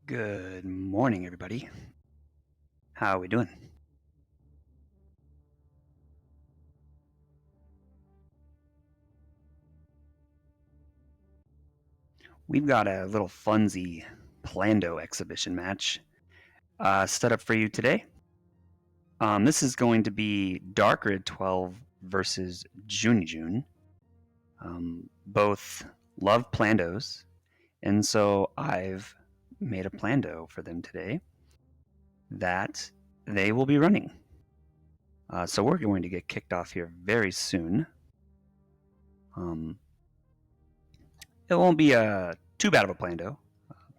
Good morning, everybody. How are we doing? We've got a little funsy Plando exhibition match set up for you today. This is going to be Darkrid12 versus JoonieJoone. Both love Plandos, and so I've made a Plando for them today that they will be running. So we're going to get kicked off here very soon. It won't be too bad of a Plando.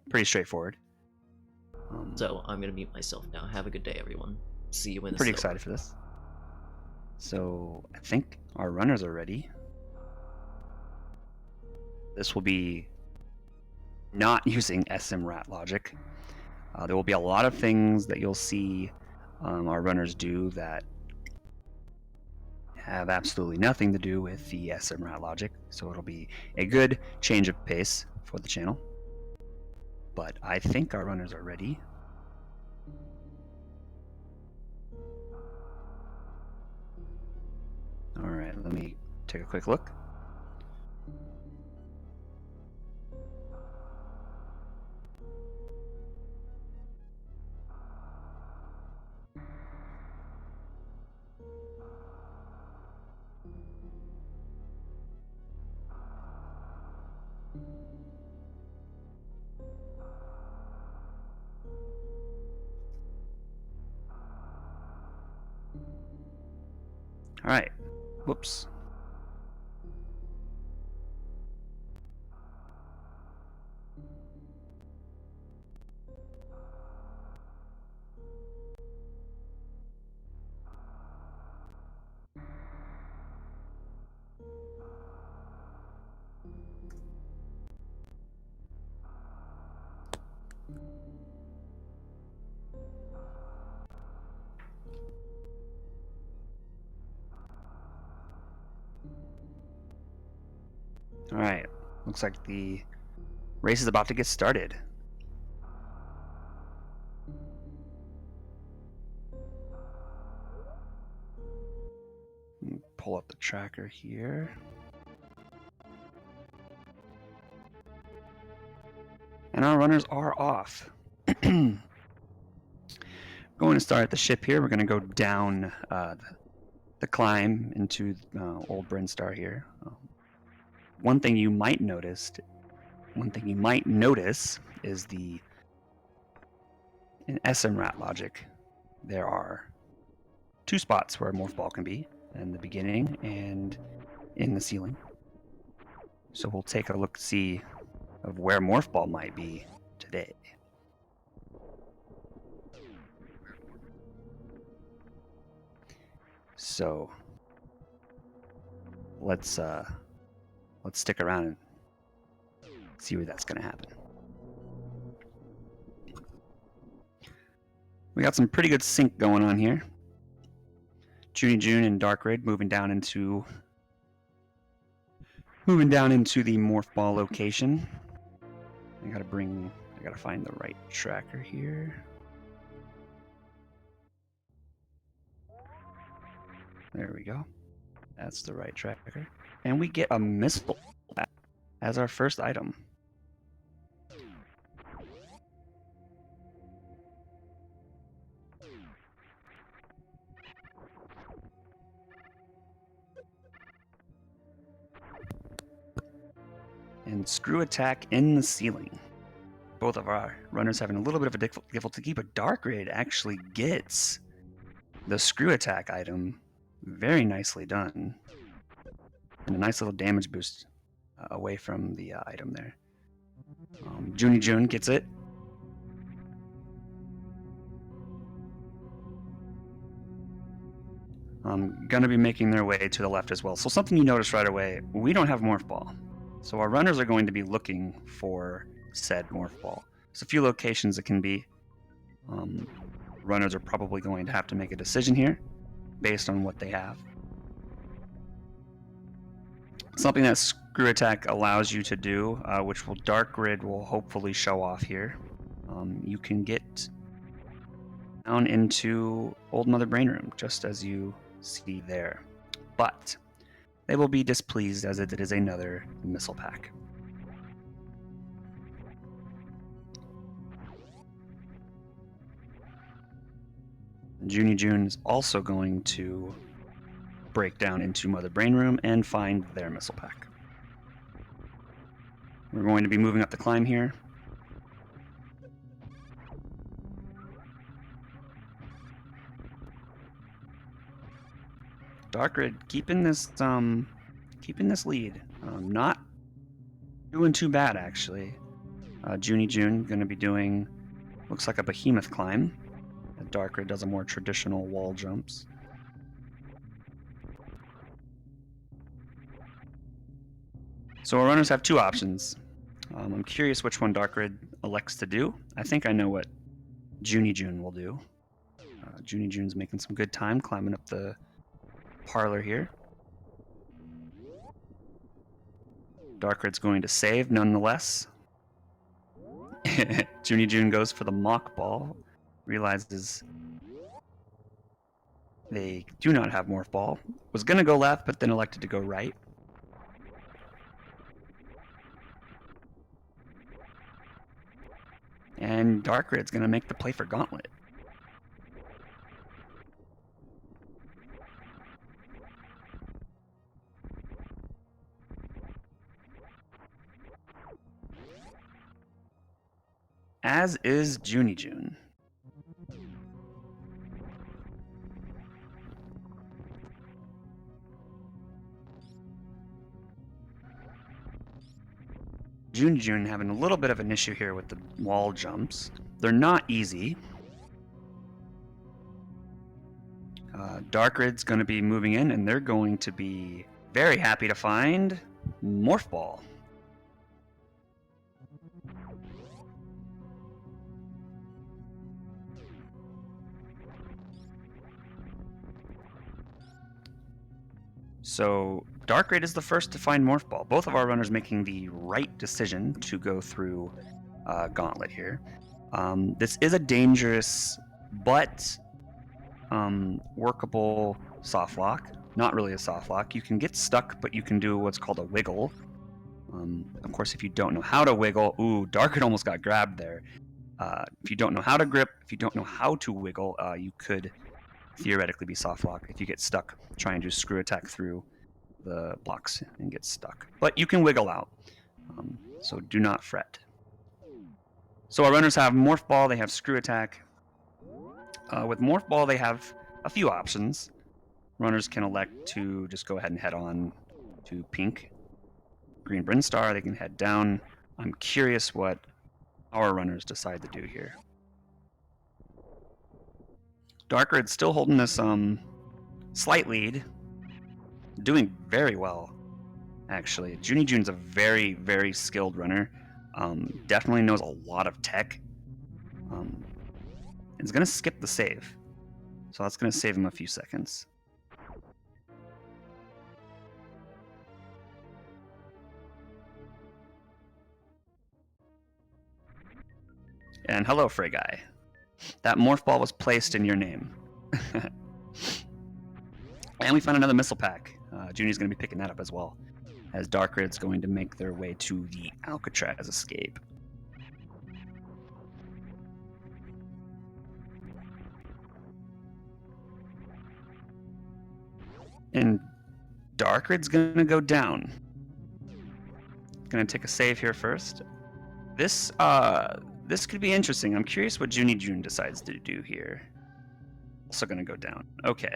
Pretty straightforward. So I'm gonna mute myself now. Have a good day, everyone. See you when Pretty excited for this. So I think our runners are ready. This will be not using SMRAT logic. There will be a lot of things that you'll see our runners do that have absolutely nothing to do with the SMRAT logic. So it'll be a good change of pace for the channel. But I think our runners are ready. All right, let me take a quick look. All right, whoops. All right, looks like the race is about to get started. Let me pull up the tracker here. And our runners are off. Going to start at the ship here. We're going to go down the climb into Old Brinstar here. One thing you might notice is in SMRAT logic, there are two spots where a morph ball can be, in the beginning and in the ceiling. So we'll take a look see of where morph ball might be today. So let's stick around and see where that's going to happen. We got some pretty good sync going on here. JoonieJoone and Darkrid moving down into the morph ball location. I gotta find the right tracker here. There we go. That's the right tracker. And we get a missile as our first item. And screw attack in the ceiling. Both of our runners having a little bit of a difficulty, but Darkrid actually gets the screw attack item. Very nicely done. And a nice little damage boost away from the item there. JoonieJoone gets it. Gonna be making their way to the left as well. So something you notice right away, we don't have morph ball. So our runners are going to be looking for said morph ball. There's a few locations it can be. Runners are probably going to have to make a decision here based on what they have. Something that screw attack allows you to do, which Darkrid will hopefully show off here. you can get down into Old Mother Brain Room, just as you see there. But they will be displeased as it is another missile pack. JoonieJoone is also going to break down into Mother Brain Room and find their missile pack. We're going to be moving up the climb here. Darkrid keeping this lead. Not doing too bad actually. JoonieJoone going to be doing, looks like a behemoth climb. Darkrid does a more traditional wall jumps. So our runners have two options. I'm curious which one Darkrid elects to do. I think I know what JoonieJoone will do. JoonieJoone's making some good time climbing up the parlor here. Darkrid's going to save nonetheless. JoonieJoone goes for the mock ball. Realizes they do not have morph ball. Was going to go left, but then elected to go right. And Darkrid's going to make the play for Gauntlet. As is JoonieJoone. JoonieJoone having a little bit of an issue here with the wall jumps. They're not easy. Darkrid's going to be moving in, and they're going to be very happy to find Morph Ball. So Darkrid is the first to find Morph Ball. Both of our runners making the right decision to go through Gauntlet here. This is a dangerous but workable soft lock. Not really a soft lock. You can get stuck, but you can do what's called a wiggle. Of course, if you don't know how to wiggle, Darkrid almost got grabbed there. If you don't know how to grip, if you don't know how to wiggle, you could theoretically be soft lock if you get stuck trying to screw attack through the blocks and get stuck. But you can wiggle out, so do not fret. So our runners have Morph Ball, they have Screw Attack. With Morph Ball, they have a few options. Runners can elect to just go ahead and head on to Pink. Green Brinstar, they can head down. I'm curious what our runners decide to do here. Darkrid's still holding this slight lead. Doing very well, actually. JoonieJoone's a very, very skilled runner. Definitely knows a lot of tech. It's going to skip the save. So that's going to save him a few seconds. And hello, Frey Guy. That Morph Ball was placed in your name. And we found another missile pack. Junie's going to be picking that up as well, as Darkrid's going to make their way to the Alcatraz escape. And Darkrid's going to go down. Going to take a save here first. This could be interesting. I'm curious what JoonieJoone decides to do here. Also going to go down. Okay.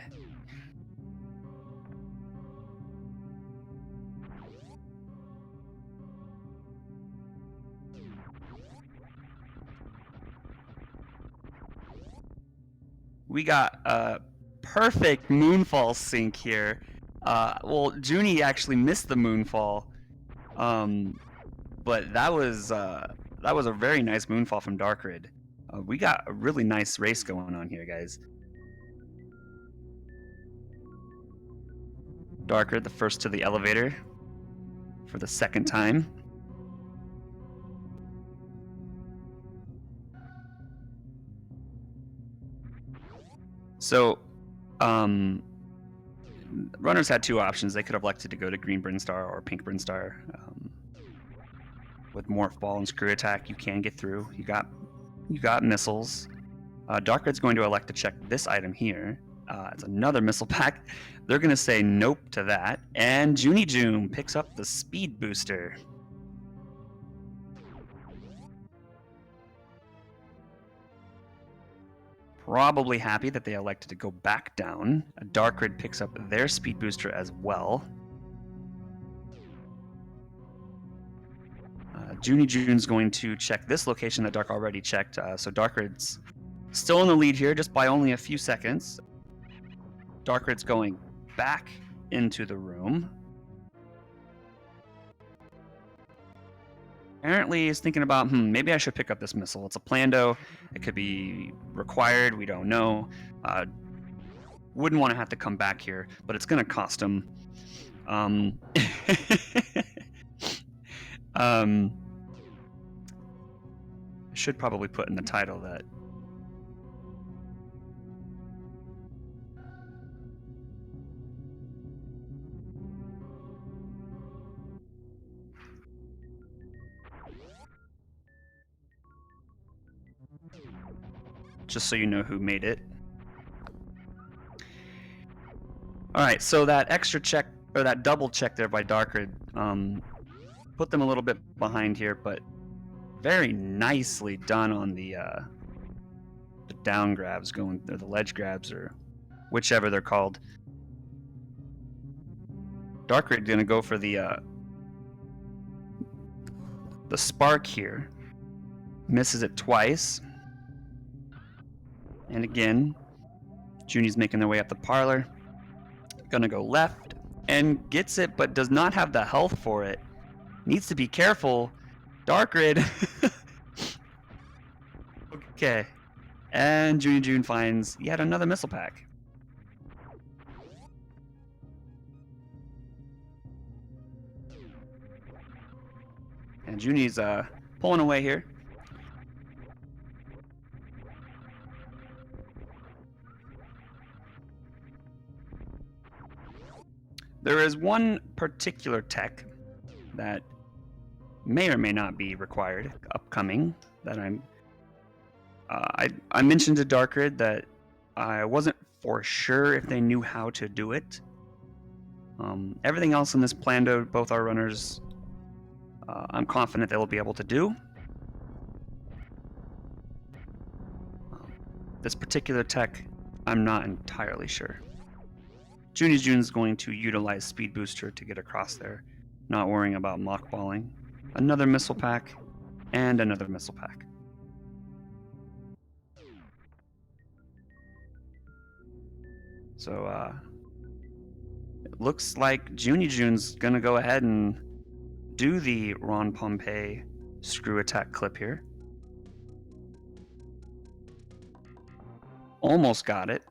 We got a perfect moonfall sync here. Well, Junie actually missed the moonfall, but that was a very nice moonfall from Darkrid. We got a really nice race going on here, guys. Darkrid, the first to the elevator for the second time. So, runners had two options. They could have elected to go to Green Brinstar or Pink Brinstar. With Morph Ball and Screw Attack, you can get through. You got missiles. Darkrid's going to elect to check this item here. It's another missile pack. They're going to say nope to that. And JoonieJoone picks up the speed booster. Probably happy that they elected to go back down. Darkrid picks up their speed booster as well. JoonieJoone's going to check this location that Dark already checked. So Darkrid's still in the lead here, just by only a few seconds. Darkrid's going back into the room. Apparently he's thinking about, maybe I should pick up this missile. It's a Plando. It could be required. We don't know. Wouldn't want to have to come back here, but it's going to cost him. I should probably put in the title that just so you know who made it. Alright, so that extra check, or that double check there by Darkrid, put them a little bit behind here, but very nicely done on the down grabs, or the ledge grabs, or whichever they're called. Darkrid gonna go for the spark here. Misses it twice. And again, Junie's making their way up the parlor. Gonna go left and gets it, but does not have the health for it. Needs to be careful. Darkrid. Okay. And JoonieJoone finds yet another missile pack. And Junie's pulling away here. There is one particular tech that may or may not be required upcoming that I mentioned to Darkrid that I wasn't for sure if they knew how to do it. Everything else in this Plando, both our runners, I'm confident they will be able to do. This particular tech, I'm not entirely sure. JoonieJoone's going to utilize Speed Booster to get across there, not worrying about mockballing. Another missile pack, and another missile pack. So, it looks like JoonieJoone's gonna go ahead and do the Ron Pompey screw attack clip here. Almost got it.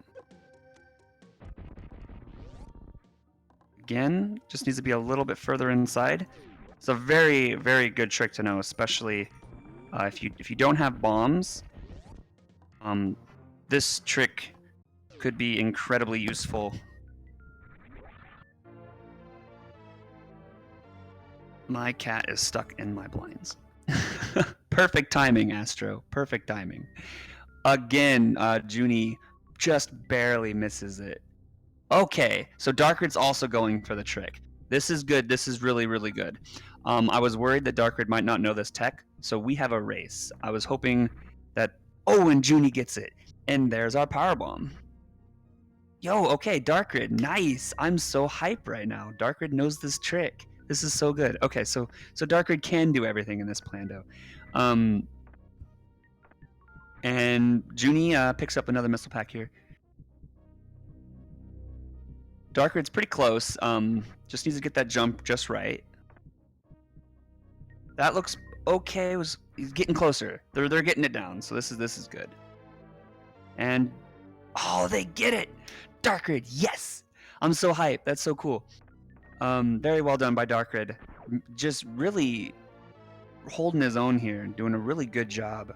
Again, just needs to be a little bit further inside. It's a very, very good trick to know, especially if you don't have bombs. This trick could be incredibly useful. My cat is stuck in my blinds. Perfect timing, Astro. Perfect timing. Again, Junie just barely misses it. Okay, so Darkrid's also going for the trick. This is good. This is really, really good. I was worried that Darkrid might not know this tech, so we have a race. I was hoping that... Oh, and Junie gets it. And there's our power bomb. Yo, okay, Darkrid, nice. I'm so hype right now. Darkrid knows this trick. This is so good. Okay, so Darkrid can do everything in this Plando. And Junie picks up another missile pack here. Darkrid's pretty close. Just needs to get that jump just right. That looks okay. He's getting closer. They're getting it down. So this is good. And oh, they get it. Darkrid, yes. I'm so hyped. That's so cool. Very well done by Darkrid. Just really holding his own here and doing a really good job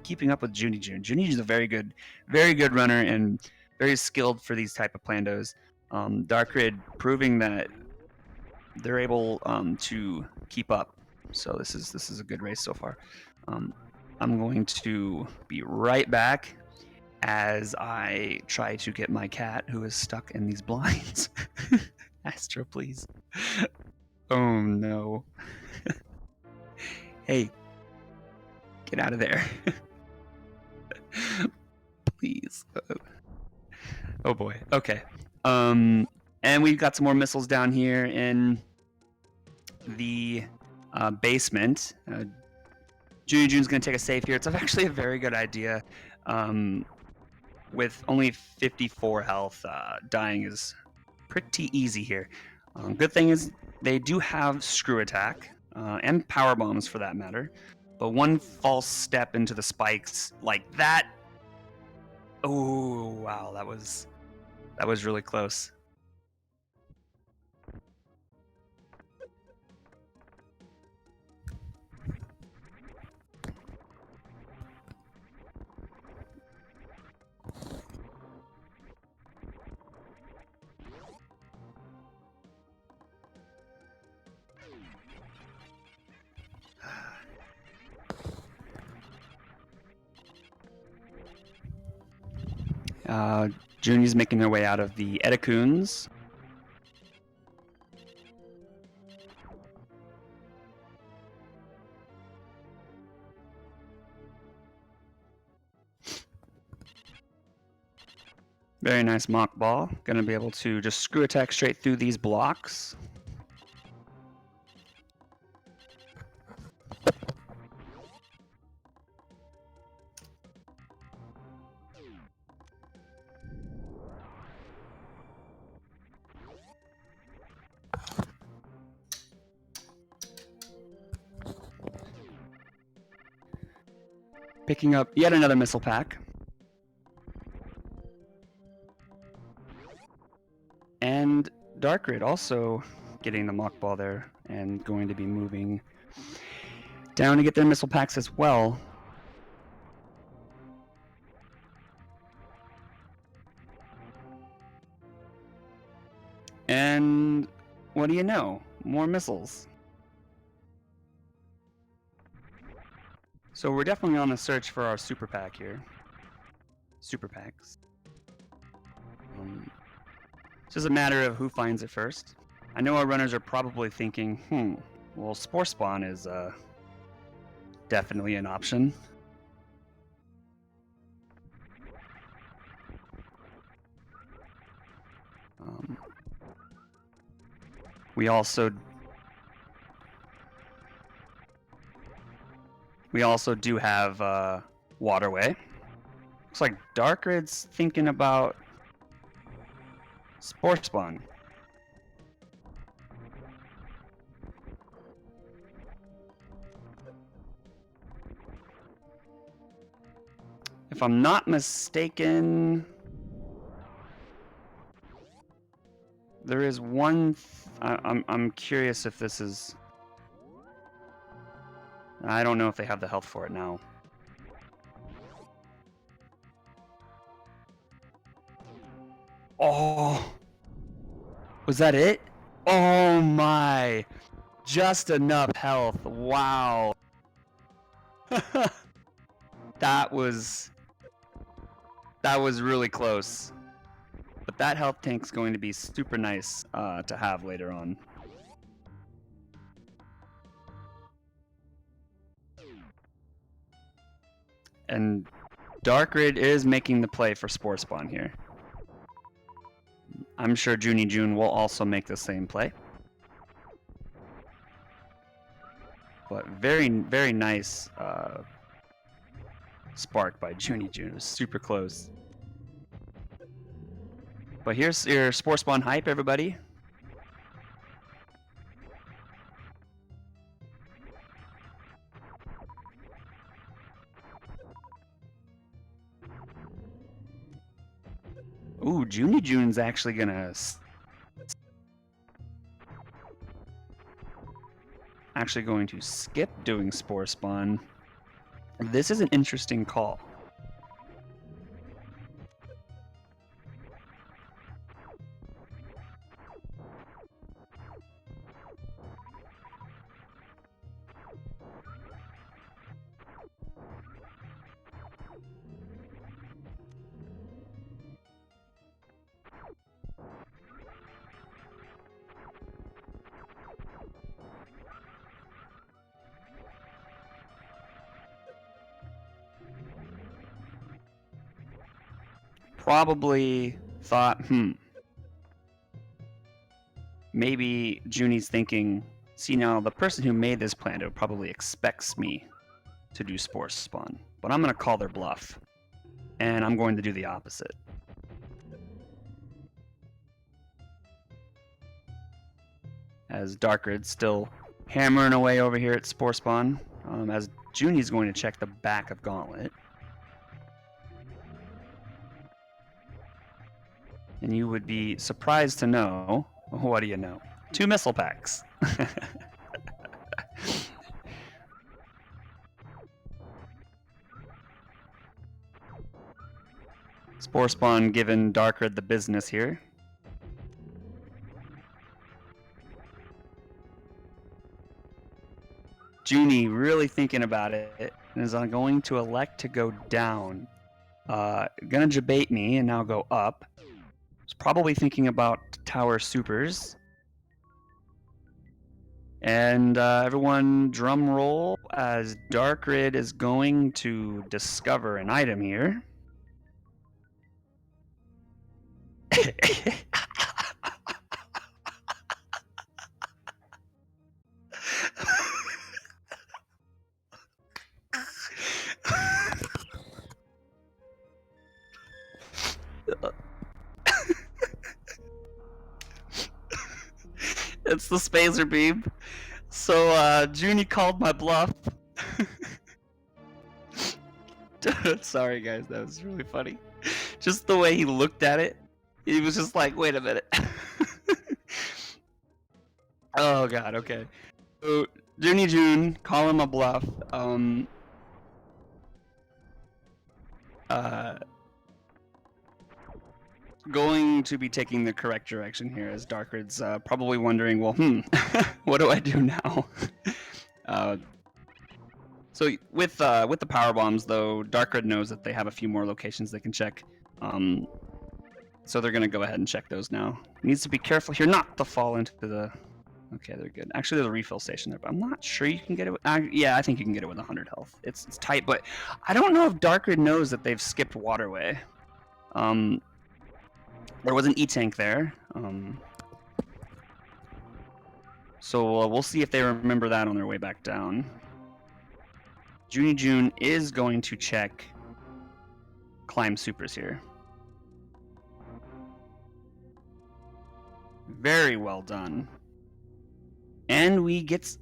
keeping up with JoonieJoone. JoonieJoone's a very good runner and very skilled for these type of Plandos. Darkrid proving that they're able to keep up. So this is a good race so far. I'm going to be right back as I try to get my cat who is stuck in these blinds. Astro, please. Oh no. Hey, get out of there. Please. Oh boy. Okay. And we've got some more missiles down here in the basement. JoonieJoone's going to take a save here. It's actually a very good idea. With only 54 health, dying is pretty easy here. Good thing is they do have screw attack and power bombs for that matter. But one false step into the spikes like that. Oh wow, that was really close. Junie's making their way out of the Edicoons. Very nice mock ball. Gonna be able to just screw attack straight through these blocks. Picking up yet another missile pack. And Darkrid also getting the mock ball there and going to be moving down to get their missile packs as well. And what do you know? More missiles. So we're definitely on a search for our super pack here. Super packs. It's just a matter of who finds it first. I know our runners are probably thinking, well, Spore Spawn is definitely an option. We also do have Waterway. Looks like Darkrid's thinking about Spore Spawn. If I'm not mistaken, there is one. I'm curious if this is. I don't know if they have the health for it now. Oh, was that it? Oh my, just enough health. Wow. That was really close. But that health tank's going to be super nice to have later on. And Darkrid is making the play for Spore Spawn here. I'm sure JoonieJoone will also make the same play. But very, very nice spark by JoonieJoone. It was super close. But here's your Spore Spawn hype, everybody. Ooh, JoonieJoone's actually gonna going to skip doing Spore Spawn. This is an interesting call. probably thought, maybe Junie's thinking, see, now the person who made this Plando probably expects me to do Spore Spawn, but I'm going to call their bluff, and I'm going to do the opposite. As Darkrid's still hammering away over here at Spore Spawn, as Junie's going to check the back of Gauntlet. And you would be surprised to know, what do you know? 2 missile packs. Spore Spawn giving Darkrid the business here. Junie really thinking about it and is going to elect to go down. Gonna debate me and now go up. He's probably thinking about tower supers. And everyone drum roll as Darkrid is going to discover an item here. It's the Spazer Beam. So, Junie called my bluff. Sorry, guys, that was really funny. Just the way he looked at it, he was just like, wait a minute. Oh, God, okay. So, JoonieJoone, call him a bluff. Going to be taking the correct direction here, as Darkrid's probably wondering, well, what do I do now? So with the power bombs, though, Darkrid knows that they have a few more locations they can check. So they're gonna go ahead and check those now. Needs to be careful here not to fall into the. Okay, they're good. Actually, there's a refill station there, but I'm not sure you can get it with... yeah, I think you can get it with 100 health. It's tight, but I don't know if Darkrid knows that they've skipped Waterway. There was an E-Tank there. So we'll see if they remember that on their way back down. JoonieJoone is going to check climb supers here. Very well done. And he gets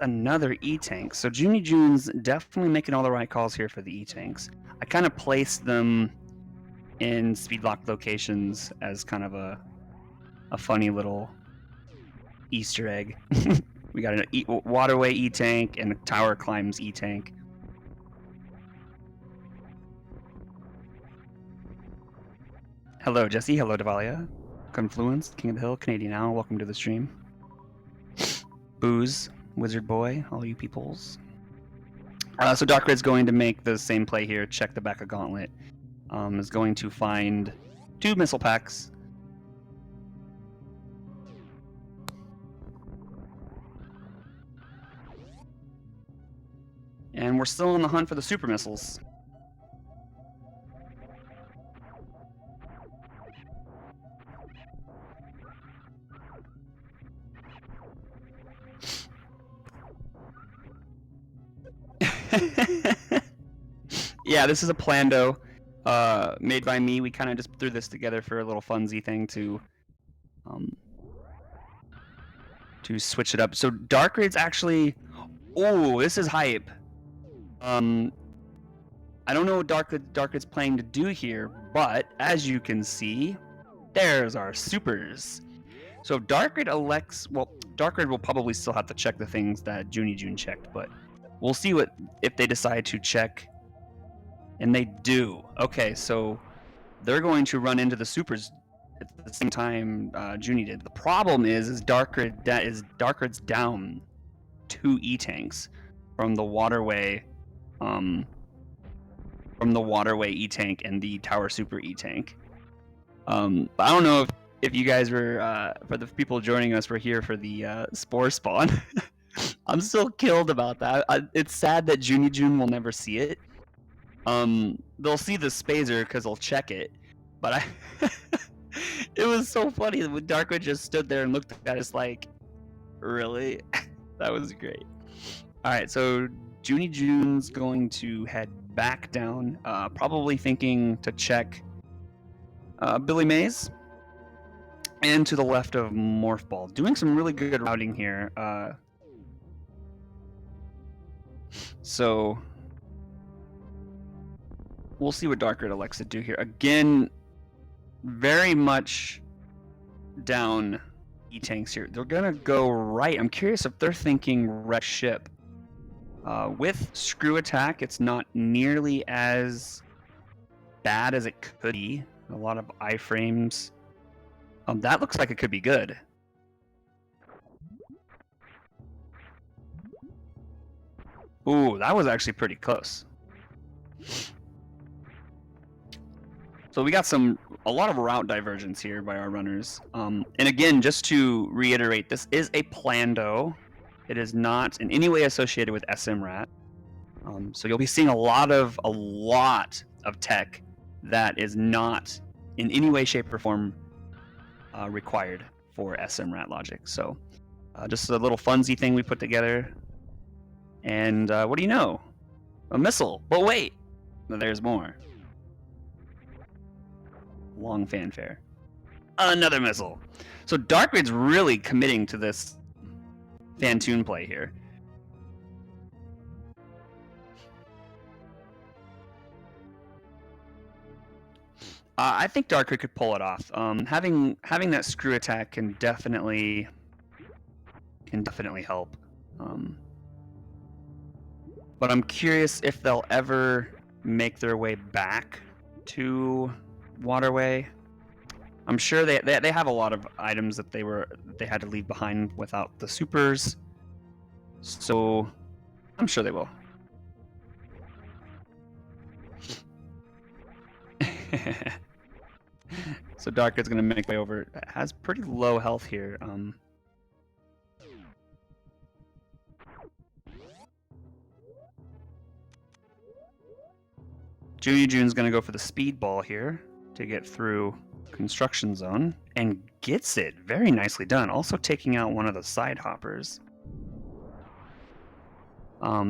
another E-Tank. So JoonieJoone's definitely making all the right calls here for the E-Tanks. I kind of placed them in speed lock locations as kind of a funny little Easter egg. We got a Waterway E-Tank and a Tower Climbs E-Tank. Hello, Jesse. Hello, Davalia. Confluence, King of the Hill, Canadian Owl. Welcome to the stream. Booze, Wizard Boy, all you peoples. So Darkrid's going to make the same play here. Check the back of Gauntlet. Is going to find 2 missile packs. And we're still on the hunt for the super missiles. Yeah, this is a Plando. Made by me. We kind of just threw this together for a little funsy thing to switch it up. So Darkrid's actually, oh, this is hype. I don't know what Darkrid's planning to do here, but as you can see, there's our supers. So if Darkrid elects, well, Darkrid will probably still have to check the things that JoonieJoone checked, but we'll see if they decide to check. And they do. Okay, so they're going to run into the supers at the same time Junie did. The problem is Darkrid's down 2 E-Tanks from the Waterway E-Tank and the Tower Super E-Tank. But I don't know if you guys were, for the people joining us, were here for the Spore Spawn. I'm still killed about that. It's sad that JoonieJoone will never see it. They'll see the Spazer because they'll check it, But I, it was so funny when Darkrid just stood there and looked at us like, really? That was great. All right, so JoonieJoone's going to head back down, probably thinking to check Billy Mays, and to the left of Morph Ball, doing some really good routing here. So we'll see what Darkrid elects to do here. Again, very much down E-tanks here. They're gonna go right. I'm curious if they're thinking red ship. With screw attack, it's not nearly as bad as it could be. A lot of iframes. That looks like it could be good. Ooh, that was actually pretty close. So we got a lot of route divergence here by our runners. And again, just to reiterate, this is a Plando. It is not in any way associated with SMRAT. So you'll be seeing a lot of tech that is not in any way, shape, or form required for SMRAT logic. So just a little funsy thing we put together. And what do you know? A missile. But wait, there's more. Long fanfare. Another missile. So Darkrid's really committing to this Fantoon play here. I think Darkrid could pull it off. Having that screw attack can definitely help. But I'm curious if they'll ever make their way back to Waterway. I'm sure they have a lot of items that they had to leave behind without the supers. So I'm sure they will. So Darkrid's gonna make way over. It has pretty low health here. JoonieJoone's gonna go for the speed ball here to get through construction zone and gets it. Very nicely done. Also taking out one of the side hoppers.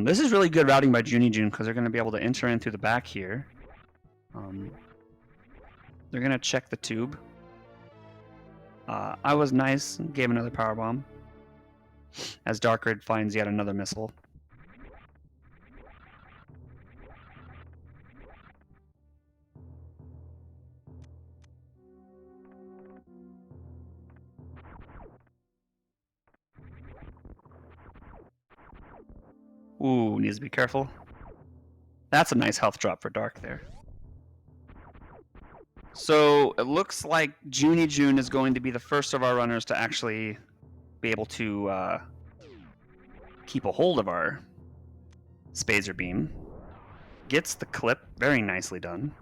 This is really good routing by JoonieJoone because they're going to be able to enter in through the back here. They're going to check the tube. I was nice and gave another power bomb as Darkrid finds yet another missile. Ooh, needs to be careful. That's a nice health drop for Dark there. So it looks like JoonieJoone is going to be the first of our runners to actually be able to keep a hold of our Spazer Beam. Gets the clip, very nicely done.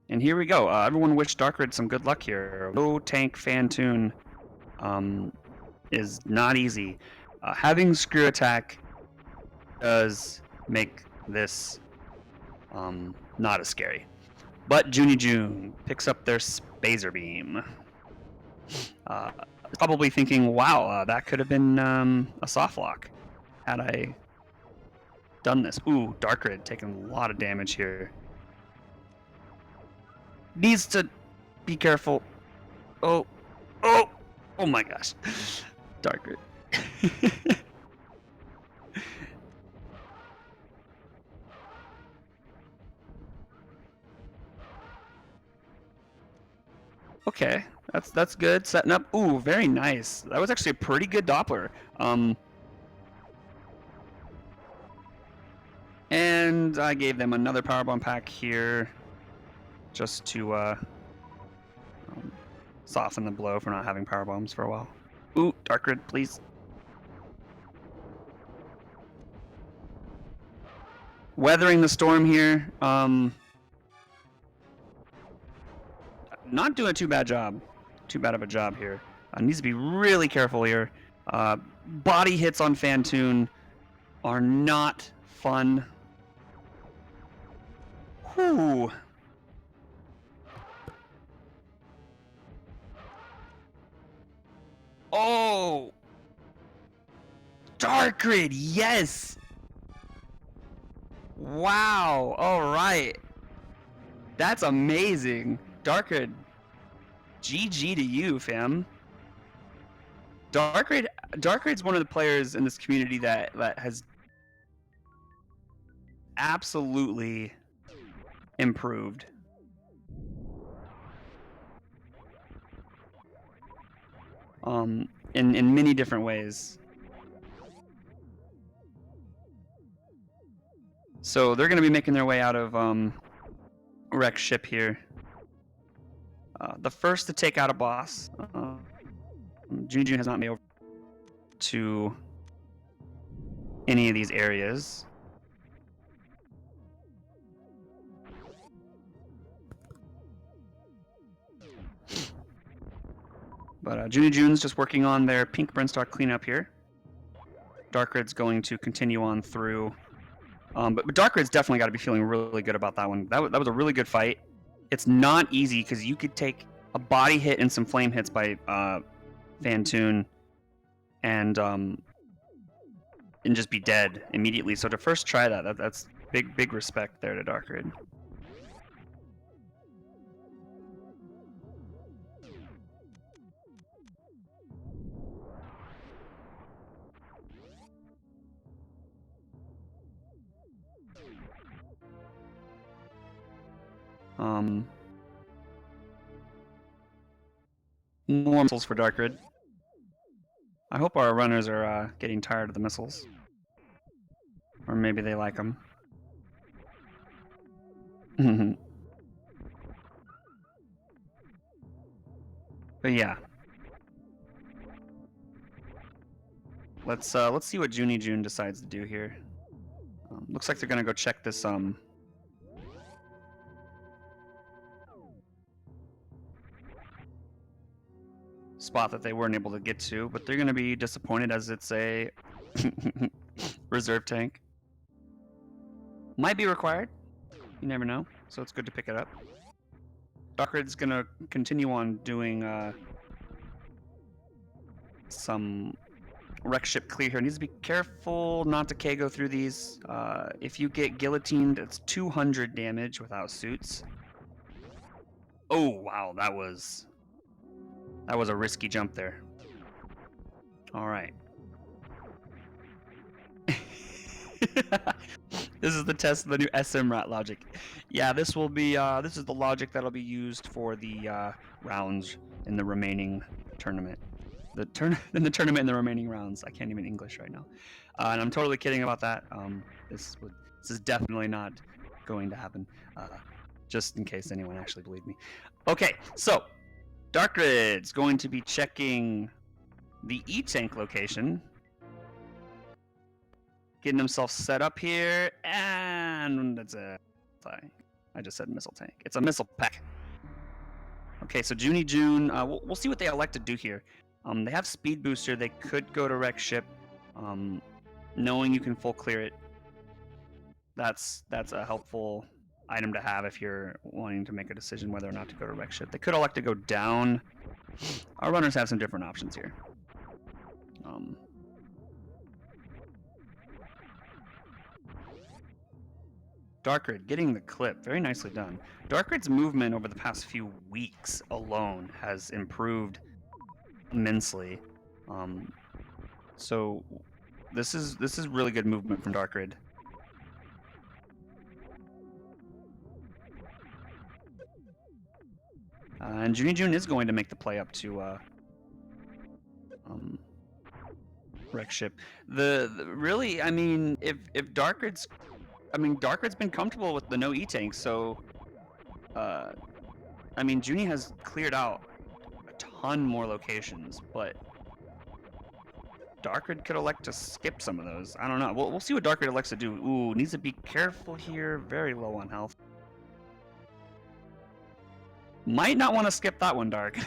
And here we go. Everyone wish Darkrid some good luck here. Low tank Fantoon is not easy. Having screw attack does make this not as scary. But JoonieJoone picks up their Spazer Beam. Probably thinking, wow, that could have been a soft lock had I done this. Ooh, Darkrid taking a lot of damage here. Needs to be careful. Oh my gosh. Darkrid. Okay, that's good. Setting up. Ooh, very nice. That was actually a pretty good Doppler. And I gave them another powerbomb pack here, just to soften the blow for not having powerbombs for a while. Ooh, Darkrid, please. Weathering the storm here. Not doing too bad of a job here. Needs to be really careful here. Body hits on Fantoon are not fun. Whew. Oh! Darkrid, yes! Wow, alright. That's amazing. Darkrid, GG to you, fam. Darkrid's one of the players in this community that has absolutely improved. In many different ways. So they're going to be making their way out of wreck ship here. The first to take out a boss. JoonieJoone has not made over to any of these areas. But JoonieJoone's just working on their pink Brinstar cleanup here. Darkrid's going to continue on through. But Darkrid's definitely got to be feeling really good about that one. That was a really good fight. It's not easy because you could take a body hit and some flame hits by Fantoon and just be dead immediately. So to first try that's big respect there to Darkrid. More missiles for Darkrid. I hope our runners are getting tired of the missiles. Or maybe they like them. But yeah. Let's see what JoonieJoone decides to do here. Looks like they're gonna go check this spot that they weren't able to get to, but they're gonna be disappointed as it's a reserve tank. Might be required. You never know, so it's good to pick it up. Darkrid's gonna continue on doing some wreck ship clear here. Needs to be careful not to KO through these. If you get guillotined, it's 200 damage without suits. Oh wow, that was a risky jump there. All right. This is the test of the new SM rat logic. Yeah, this will be this is the logic that'll be used for the rounds in the remaining tournament. The tournament in the remaining rounds. I can't even English right now. And I'm totally kidding about that. This is definitely not going to happen. Just in case anyone actually believed me. Okay, so Darkrid's going to be checking the E-Tank location. Getting himself set up here, and that's a... I just said missile tank. It's a missile pack. Okay, so JoonieJoone, we'll see what they elect to do here. They have speed booster. They could go to wreck ship, knowing you can full clear it. That's a helpful item to have if you're wanting to make a decision whether or not to go to wreck ship. They could elect to go down. Our runners have some different options here. Darkrid getting the clip, very nicely done. Darkrid's movement over the past few weeks alone has improved immensely. So this is really good movement from Darkrid. And JoonieJoone is going to make the play up to wreck ship. Really, I mean, if Darkrid's been comfortable with the no E-Tank, so I mean, Junie has cleared out a ton more locations, but Darkrid could elect to skip some of those. I don't know. We'll see what Darkrid elects to do. Ooh, needs to be careful here. Very low on health. Might not want to skip that one, Dark.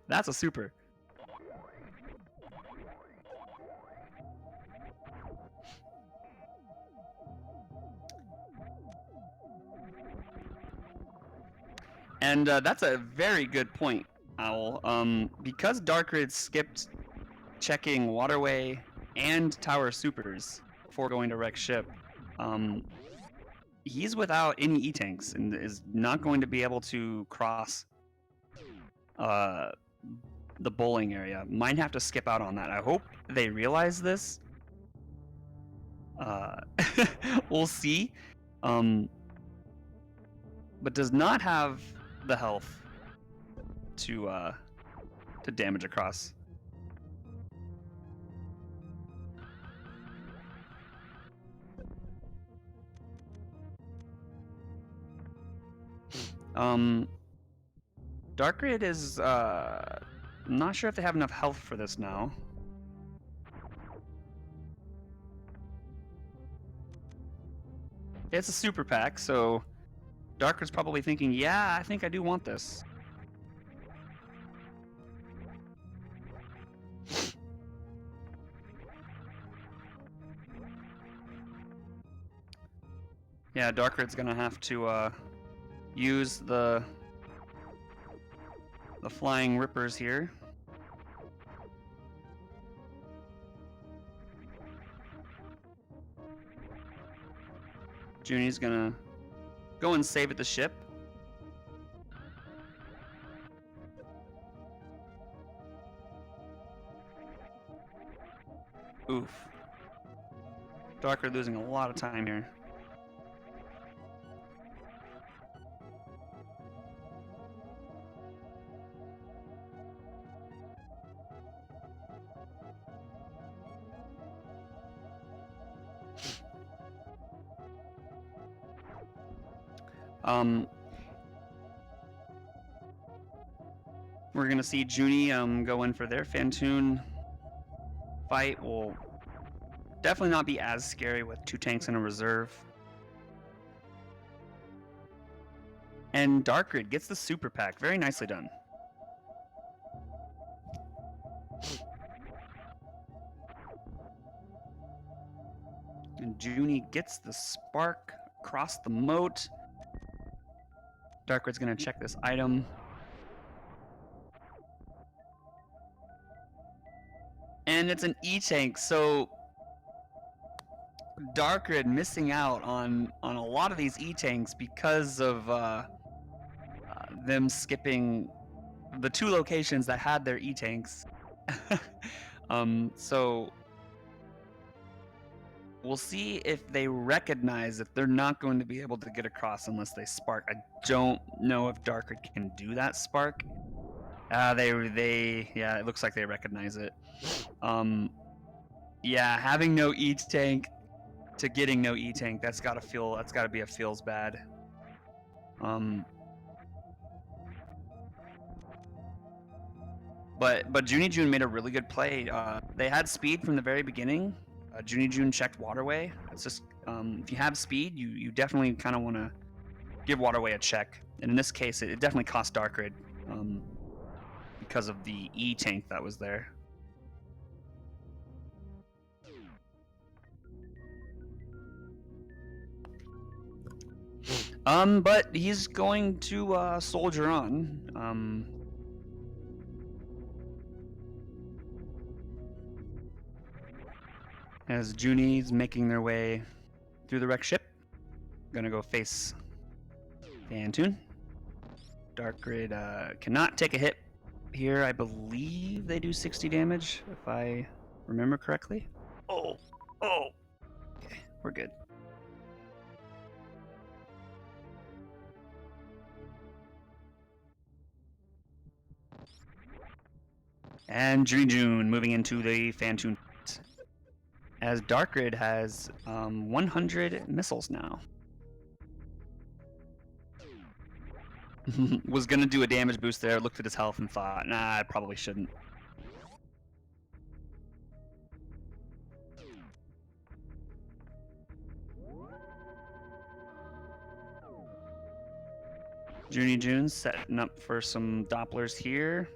That's a super. And that's a very good point, Owl. Because Darkrid skipped checking Waterway and Tower Supers before going to Wreck Ship, he's without any E-Tanks and is not going to be able to cross the bowling area. Might have to skip out on that. I hope they realize this. We'll see. But does not have the health to damage across. Darkrid is I'm not sure if they have enough health for this now. It's a super pack, so Darkrid's probably thinking, yeah, I think I do want this. Yeah, Darkrid's gonna have to use the flying rippers here. Junie's gonna go and save at the ship. Oof. Darkrid losing a lot of time here. We're gonna see Junie go in for their Fantoon fight. Will definitely not be as scary with 2 tanks in a reserve. And Darkrid gets the super pack. Very nicely done. And Junie gets the spark across the moat. Darkrid's gonna check this item. And it's an E-Tank, so Darkrid missing out on a lot of these E-Tanks because of them skipping the 2 locations that had their E-Tanks. So we'll see if they recognize that they're not going to be able to get across unless they spark. I don't know if Darkrid can do that spark. Yeah, it looks like they recognize it. Yeah, having no E-Tank to getting no E-Tank, that's gotta be a feels bad. But JoonieJoone made a really good play. They had speed from the very beginning. JoonieJoone checked Waterway. It's just if you have speed, you definitely kind of want to give Waterway a check. And in this case, it definitely cost Darkrid because of the E-Tank that was there. But he's going to soldier on. As Junie's making their way through the wreck ship, gonna go face Fantoon. Darkrid cannot take a hit here. I believe they do 60 damage, if I remember correctly. Oh! Okay, we're good. And JoonieJoone moving into the Fantoon. As Darkrid has 100 missiles now. Was gonna do a damage boost there, looked at his health and thought, nah, I probably shouldn't. JoonieJoone setting up for some Dopplers here.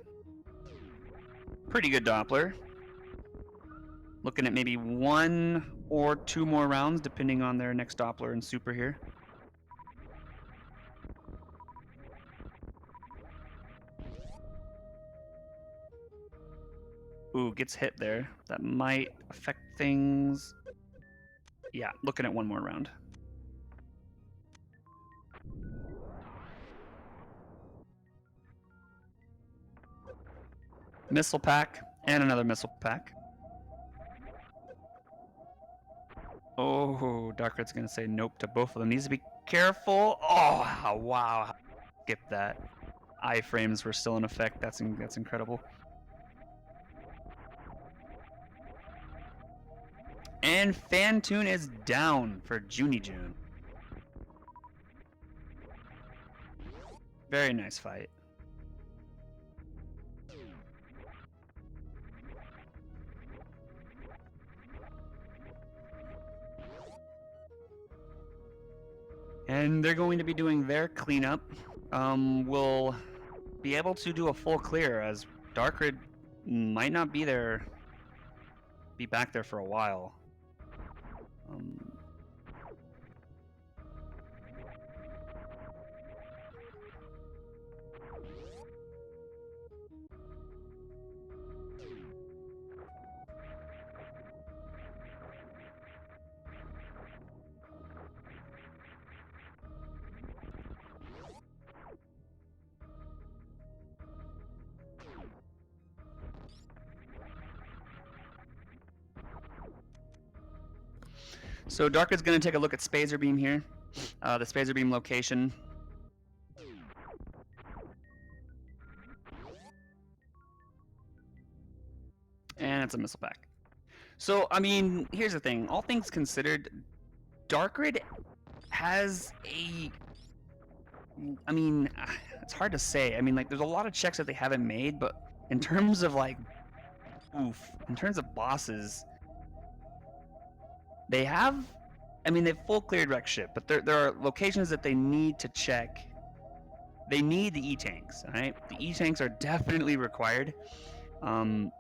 Pretty good Doppler. Looking at maybe 1 or 2 more rounds, depending on their next Doppler and Super here. Ooh, gets hit there. That might affect things. Yeah, looking at one more round. Missile pack, and another missile pack. Oh, Darkrid's gonna say nope to both of them. Needs to be careful. Oh, wow. Skip that. Iframes were still in effect. That's incredible. And Fantune is down for JoonieJoone. Very nice fight. And they're going to be doing their cleanup. We'll be able to do a full clear as Darkrid might not be back there for a while. So Darkrid's going to take a look at Spazer Beam here, the Spazer Beam location. And it's a missile pack. So, I mean, here's the thing. All things considered, Darkrid has a... I mean, it's hard to say. I mean, like, there's a lot of checks that they haven't made, but in terms of, like, in terms of bosses... They have, I mean, they've full cleared wreck ship, but there are locations that they need to check. They need the E-tanks, all right? The E-tanks are definitely required. And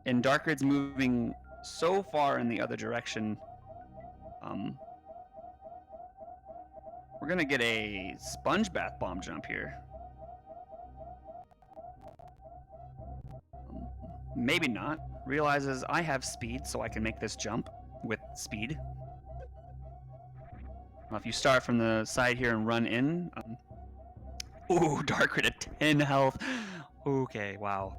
Darkrid's moving so far in the other direction. We're gonna get a sponge bath bomb jump here. Maybe not. Realizes I have speed, so I can make this jump with speed. Well, if you start from the side here and run in. Ooh, Darkrid at 10 health. Okay, wow.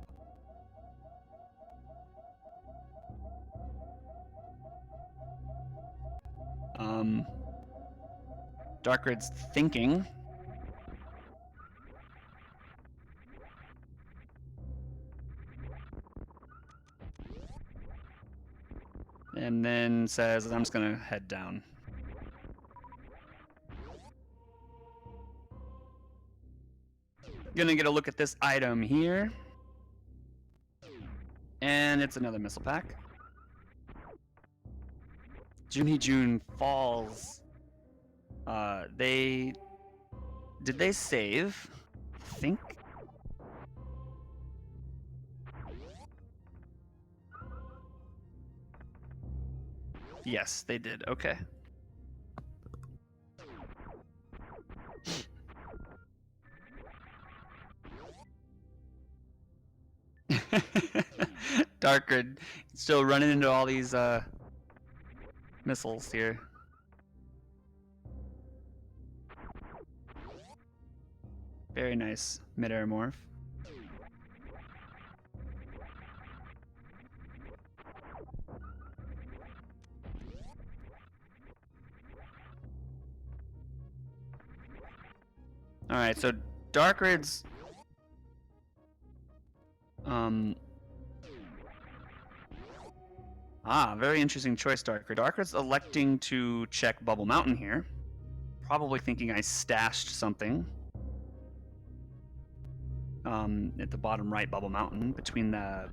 Darkrid's thinking. And then says, I'm just gonna head down. Gonna get a look at this item here. And it's another missile pack. JoonieJoone falls. Did they save? I think. Yes, they did. Okay. Darkrid still running into all these missiles here. Very nice mid-air morph. Alright, so Darkrid's very interesting choice, Darkrid. Darkrid's electing to check Bubble Mountain here. Probably thinking I stashed something. At the bottom right Bubble Mountain between the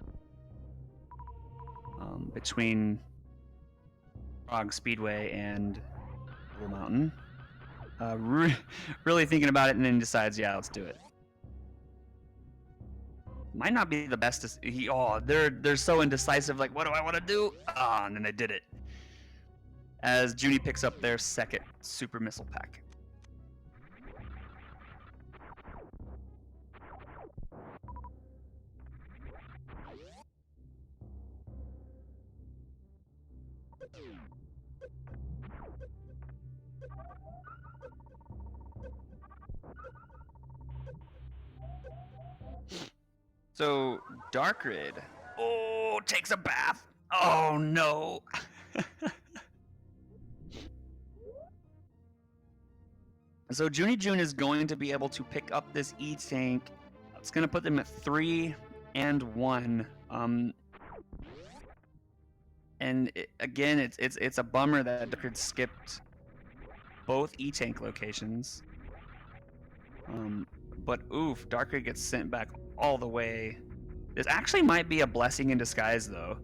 between Frog Speedway and Bubble Mountain. Really thinking about it, and then decides, yeah, let's do it. Might not be the best. They're so indecisive. Like, what do I want to do? And then they did it. As Junie picks up their second super missile pack. So Darkrid, oh, takes a bath. Oh no. So JoonieJoone is going to be able to pick up this E-Tank. It's going to put them at 3 and 1. Again, it's a bummer that Darkrid skipped both E-Tank locations. But oof, Darkrid gets sent back all the way. This actually might be a blessing in disguise, though.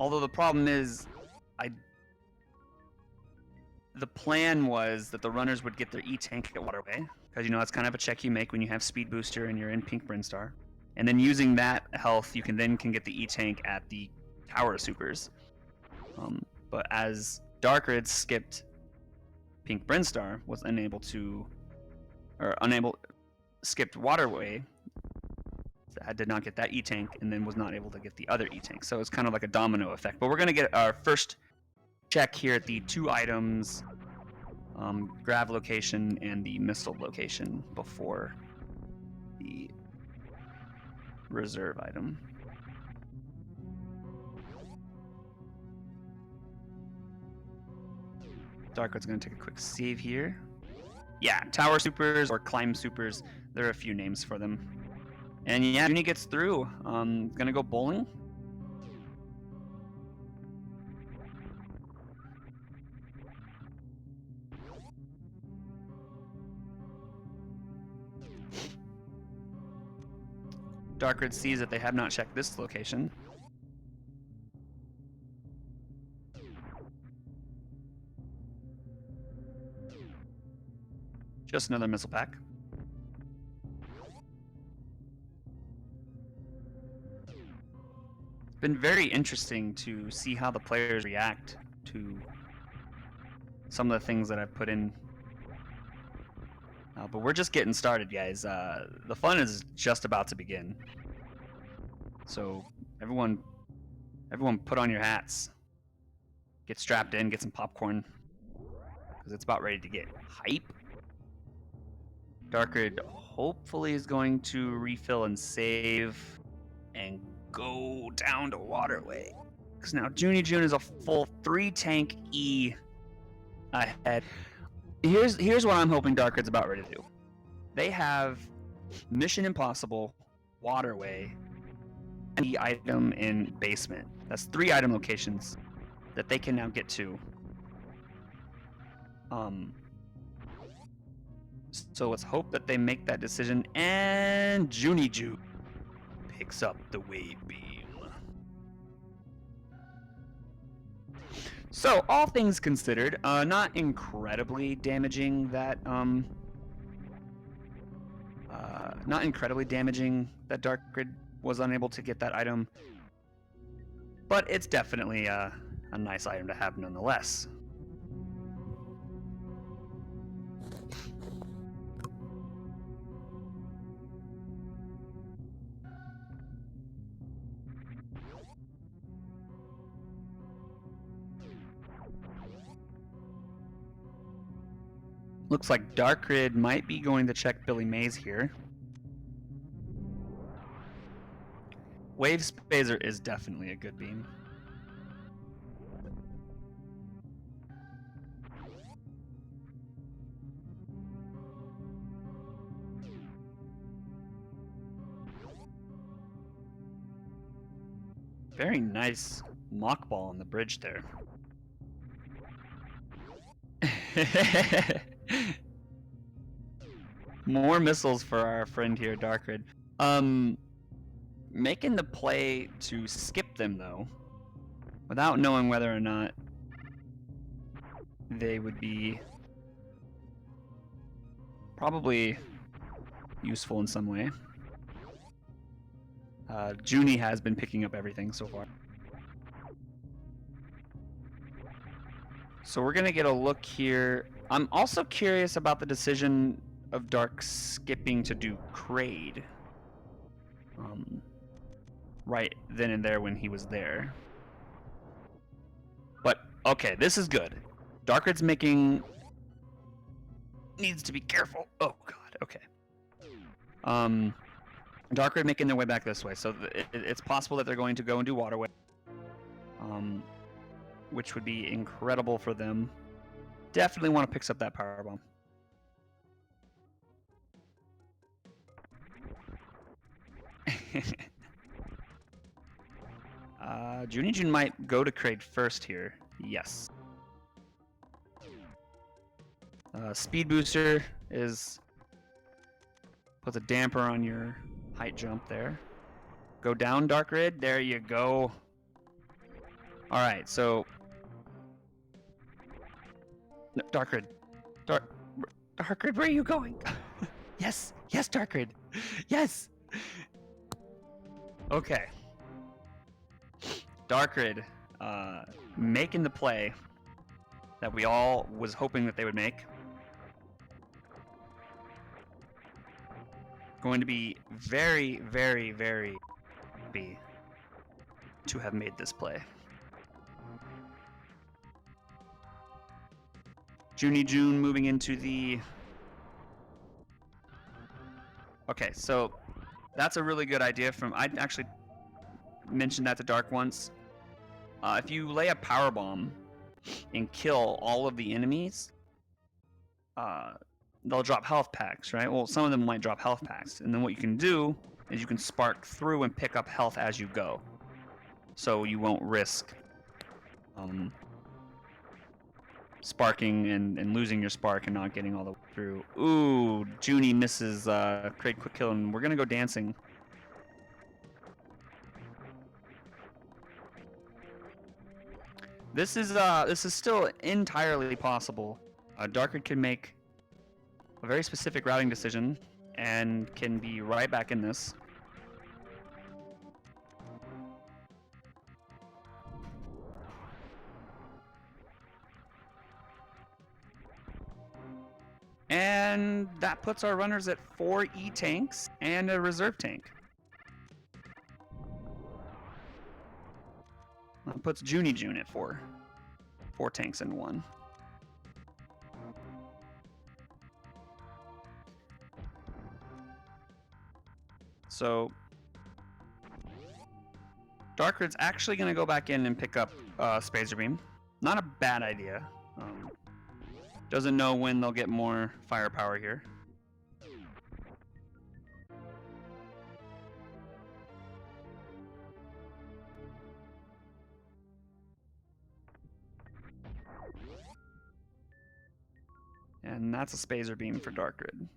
Although the problem is, the plan was that the runners would get their E-Tank at Waterway, because you know that's kind of a check you make when you have Speed Booster and you're in Pink Brinstar. And then using that health, you can get the E-Tank at the Tower Supers. But as Darkrid skipped Pink Brinstar, skipped Waterway, did not get that E-Tank, and then was not able to get the other E-Tank. So it's kind of like a domino effect. But we're going to get our first check here at the 2 items, Grav location and the missile location, before the reserve item. Darkrid's going to take a quick save here. Yeah, Tower Supers or Climb Supers. There are a few names for them. And yeah, Joonie gets through. Gonna go bowling. Darkrid sees that they have not checked this location. Just another missile pack. It's been very interesting to see how the players react to some of the things that I've put in. But we're just getting started, guys. The fun is just about to begin. So everyone put on your hats. Get strapped in, get some popcorn, because it's about ready to get hype. Darkrid hopefully is going to refill and save and go down to Waterway. Because now JoonieJoone is a full 3-tank E ahead. Here's what I'm hoping Darkrid's about ready to do. They have Mission Impossible, Waterway, and the item in Basement. That's 3 item locations that they can now get to. So let's hope that they make that decision, and JoonieJoone picks up the wave beam. So all things considered, not incredibly damaging that Darkrid was unable to get that item, but it's definitely a nice item to have nonetheless. Looks like Darkrid might be going to check Billy Mays here. Wave Spazer is definitely a good beam. Very nice mock ball on the bridge there. More missiles for our friend here, Darkrid. Making the play to skip them, though, without knowing whether or not they would be probably useful in some way. Joonie has been picking up everything so far. So we're going to get a look here. I'm also curious about the decision of Dark skipping to do Kraid. Right then and there when he was there. But, okay, this is good. Darkrid's making needs to be careful. Oh god. Okay. Darkrid making their way back this way, so it's possible that they're going to go and do Waterway, which would be incredible for them. Definitely want to pick up that Power Bomb. JoonieJoone might go to Kraid first here. Yes. Speed booster puts a damper on your height jump there. Go down, Darkrid. There you go. All right, so no, Darkrid, Darkrid, where are you going? Yes, Darkrid, yes. Okay. Darkrid, making the play that we all was hoping that they would make. Going to be very, very, very happy to have made this play. JoonieJoone moving into the... Okay, so that's a really good idea from... I actually mentioned that to Dark once. If you lay a power bomb and kill all of the enemies, they'll drop health packs, right? Well, some of them might drop health packs, and then what you can do is you can spark through and pick up health as you go, so you won't risk sparking and losing your spark and not getting all the way through. Ooh, Junie misses Kraid quick kill, and we're gonna go dancing. This is still entirely possible. Darkrid can make a very specific routing decision and can be right back in this. And that puts our runners at 4 E-tanks and a reserve tank. That puts JoonieJoone at 4. 4 tanks and 1. So Darkrid's actually going to go back in and pick up Spacer Beam. Not a bad idea. Doesn't know when they'll get more firepower here. And that's a Spacer Beam for Darkrid.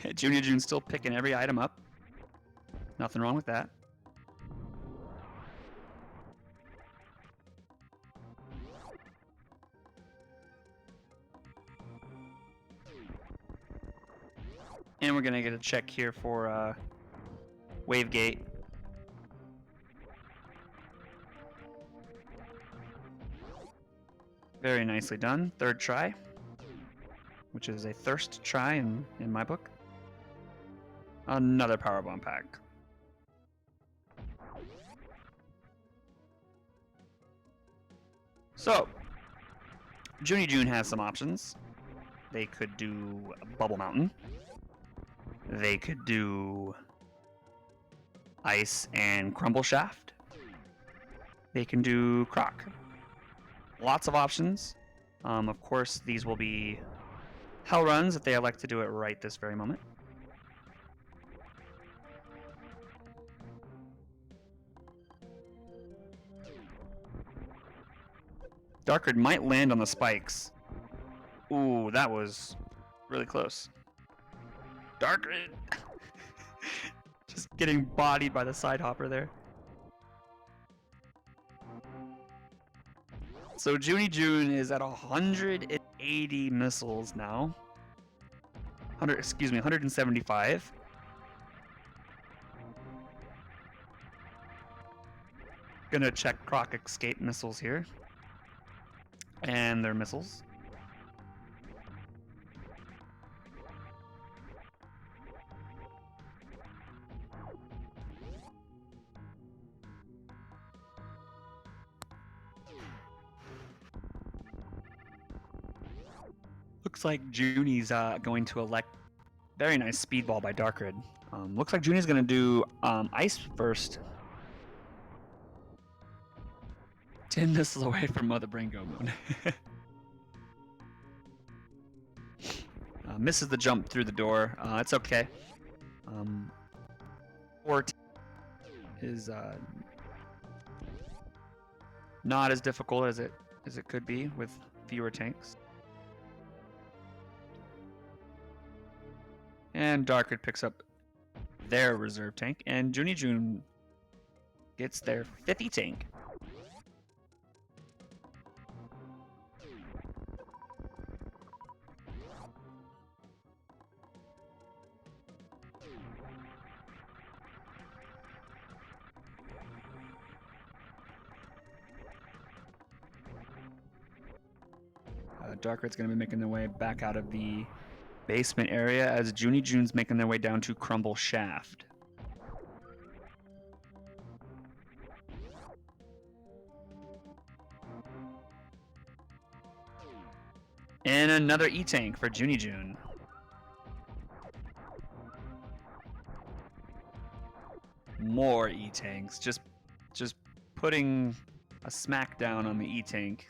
JoonieJoone's still picking every item up. Nothing wrong with that. And we're gonna get a check here for Wave Gate. Very nicely done. Third try, which is a thirst try in my book. Another power bomb pack. So, JoonieJoone has some options. They could do Bubble Mountain. They could do Ice and Crumble Shaft. They can do Croc. Lots of options. Of course, these will be Hell runs if they elect to do it right this very moment. Darkrid might land on the spikes. Ooh, that was really close. Darkrid! Just getting bodied by the side hopper there. So JoonieJoone is at 180 missiles now. 175. Gonna check Croc escape missiles here. And their missiles. Looks like Junie's going to elect. Very nice speedball by Darkrid. Looks like Junie's going to do ice first. 10 missiles away from Mother Brain Go Moon. Misses the jump through the door. It's okay. 4 is not as difficult as it could be with fewer tanks. And Darkrid picks up their reserve tank, and JoonieJoone gets their 50 tank. Darkrid's going to be making their way back out of the basement area as JoonieJoone's making their way down to Crumble Shaft. And another E-Tank for JoonieJoone. More E-Tanks. Just putting a smackdown on the E-Tank.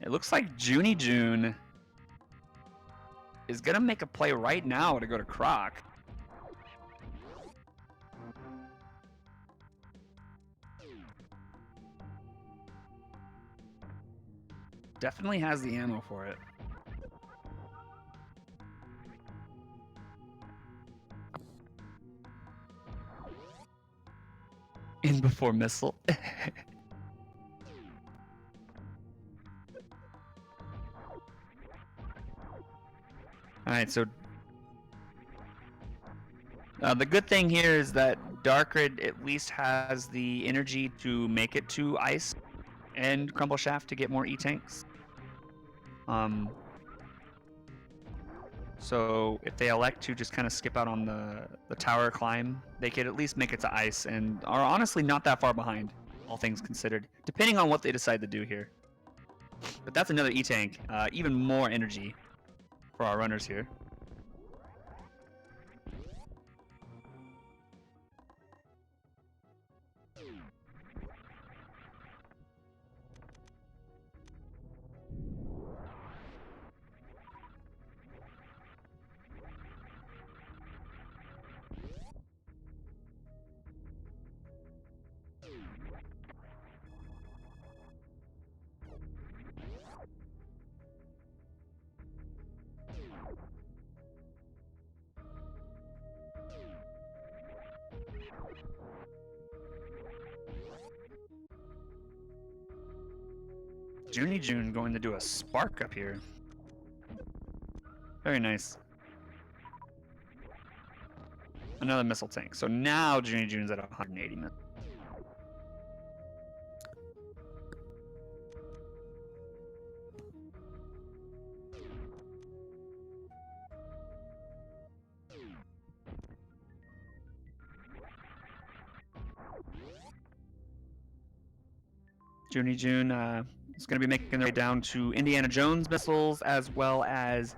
It looks like JoonieJoone is gonna make a play right now to go to Croc. Definitely has the ammo for it. In before missile. Alright, so the good thing here is that Darkrid at least has the energy to make it to Ice and Crumble Shaft to get more E-Tanks. So if they elect to just kind of skip out on the tower climb, they could at least make it to Ice and are honestly not that far behind, all things considered, depending on what they decide to do here. But that's another E-Tank, even more energy for our runners here. JoonieJoone going to do a spark up here. Very nice. Another missile tank. So now JoonieJoone's at 180 missiles. JoonieJoone is going to be making their way down to Indiana Jones missiles as well as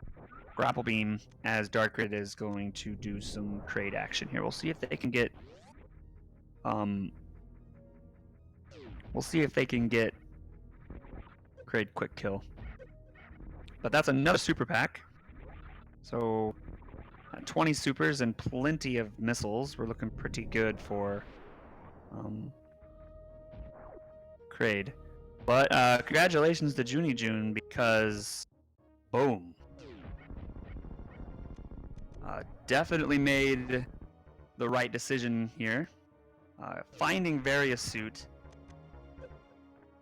Grapple Beam, as Darkrid is going to do some trade action here. We'll see if they can get Kraid quick kill. But that's another super pack. So 20 supers and plenty of missiles. We're looking pretty good for Kraid. But congratulations to JoonieJoone because boom. Definitely made the right decision here. Finding Various Suit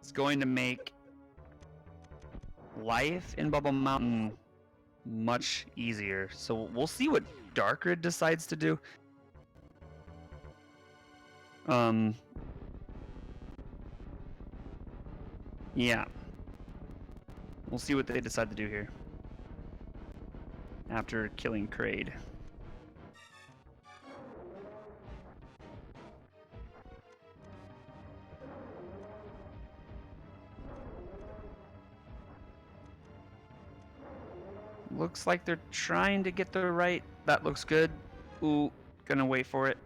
is going to make life in Bubble Mountain much easier. So we'll see what Darkrid decides to do. Yeah. We'll see what they decide to do here after killing Kraid. Looks like they're trying to get the right. That looks good. Ooh, gonna wait for it.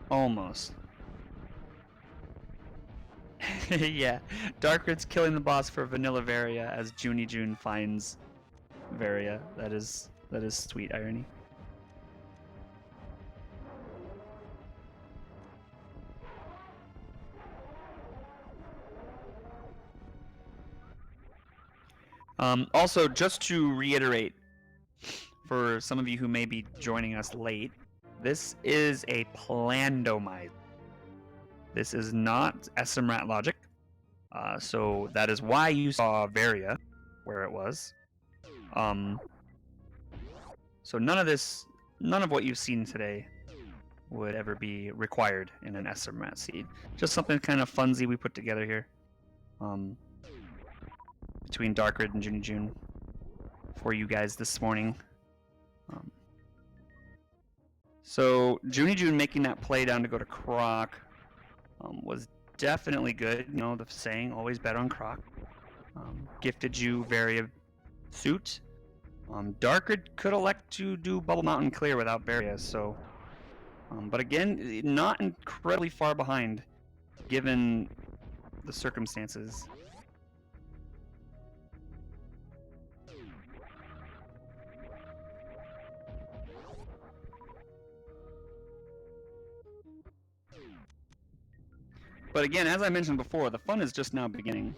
Almost. Yeah, Darkrid's killing the boss for Vanilla Varia as JoonieJoone finds Varia. That is sweet irony. Also, just to reiterate, for some of you who may be joining us late, this is a Plandomizer. This is not SMRAT logic. So that is why you saw Varia where it was. So none of what you've seen today would ever be required in an SMRAT seed. Just something kind of funsy we put together here. Between Darkrid and JoonieJoone for you guys this morning. So JoonieJoone making that play down to go to Croc was definitely good. You know, the saying, always bet on Croc. Gifted you Varia suit. Darkrid could elect to do Bubble Mountain clear without Varia, so... but again, not incredibly far behind, given the circumstances. But again, as I mentioned before, the fun is just now beginning.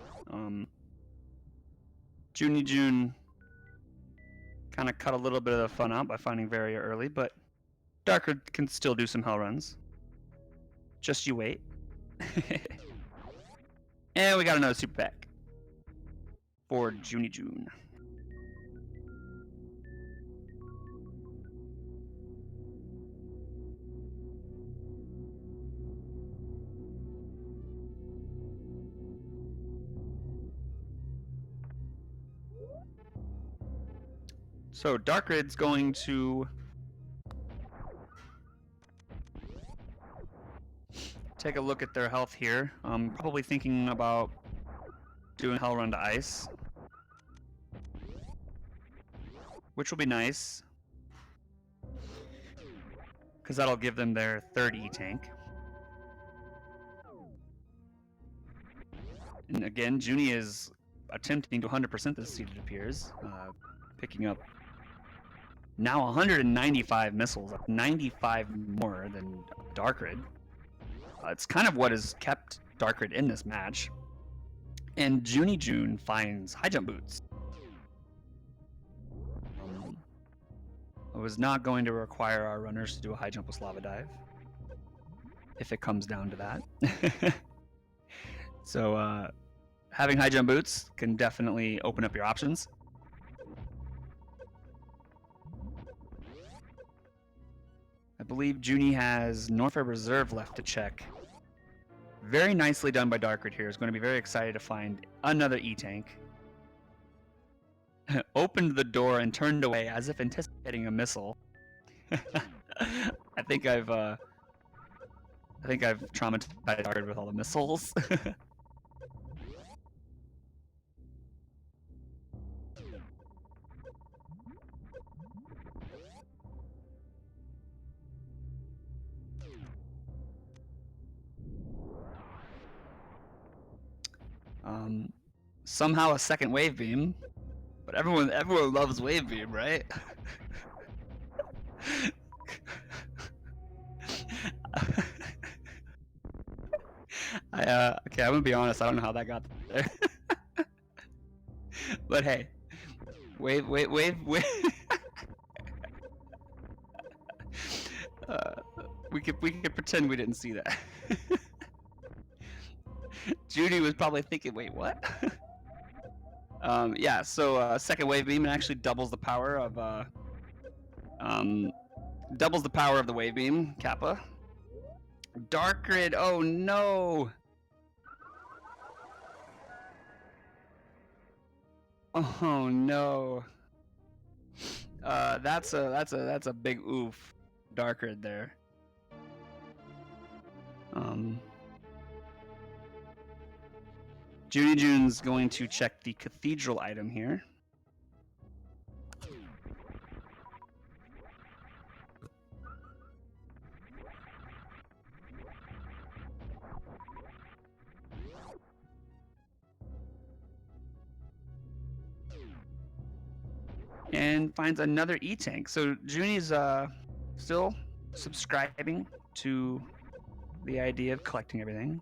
JoonieJoone kind of cut a little bit of the fun out by finding Varia early, but Darkrid can still do some hell runs. Just you wait. And we got another super pack for JoonieJoone. So Darkrid's going to take a look at their health here. Probably thinking about doing Hell Run to Ice, which will be nice, because that'll give them their third E-Tank. And again, Junie is attempting to 100% this seed, it appears, picking up now 195 missiles, 95 more than Darkrid. It's kind of what has kept Darkrid in this match. And JoonieJoone finds high jump boots. I was not going to require our runners to do a high jump with Lava Dive, if it comes down to that. So having high jump boots can definitely open up your options. I believe Junie has Norfair Reserve left to check. Very nicely done by Darkrid here. Is going to be very excited to find another E-Tank. Opened the door and turned away as if anticipating a missile. I think I've traumatized Darkrid with all the missiles. Somehow a second wave beam, but everyone loves wave beam, right? Okay, I'm gonna be honest. I don't know how that got there, but hey, wave. We could pretend we didn't see that. Junie was probably thinking, wait, what? Yeah, so second wave beam actually doubles the power of the wave beam, Kappa. Darkrid, oh no! Oh no. That's a big oof, Darkrid there. JoonieJoone's going to check the Cathedral item here. and finds another E-Tank. So Junie's still subscribing to the idea of collecting everything.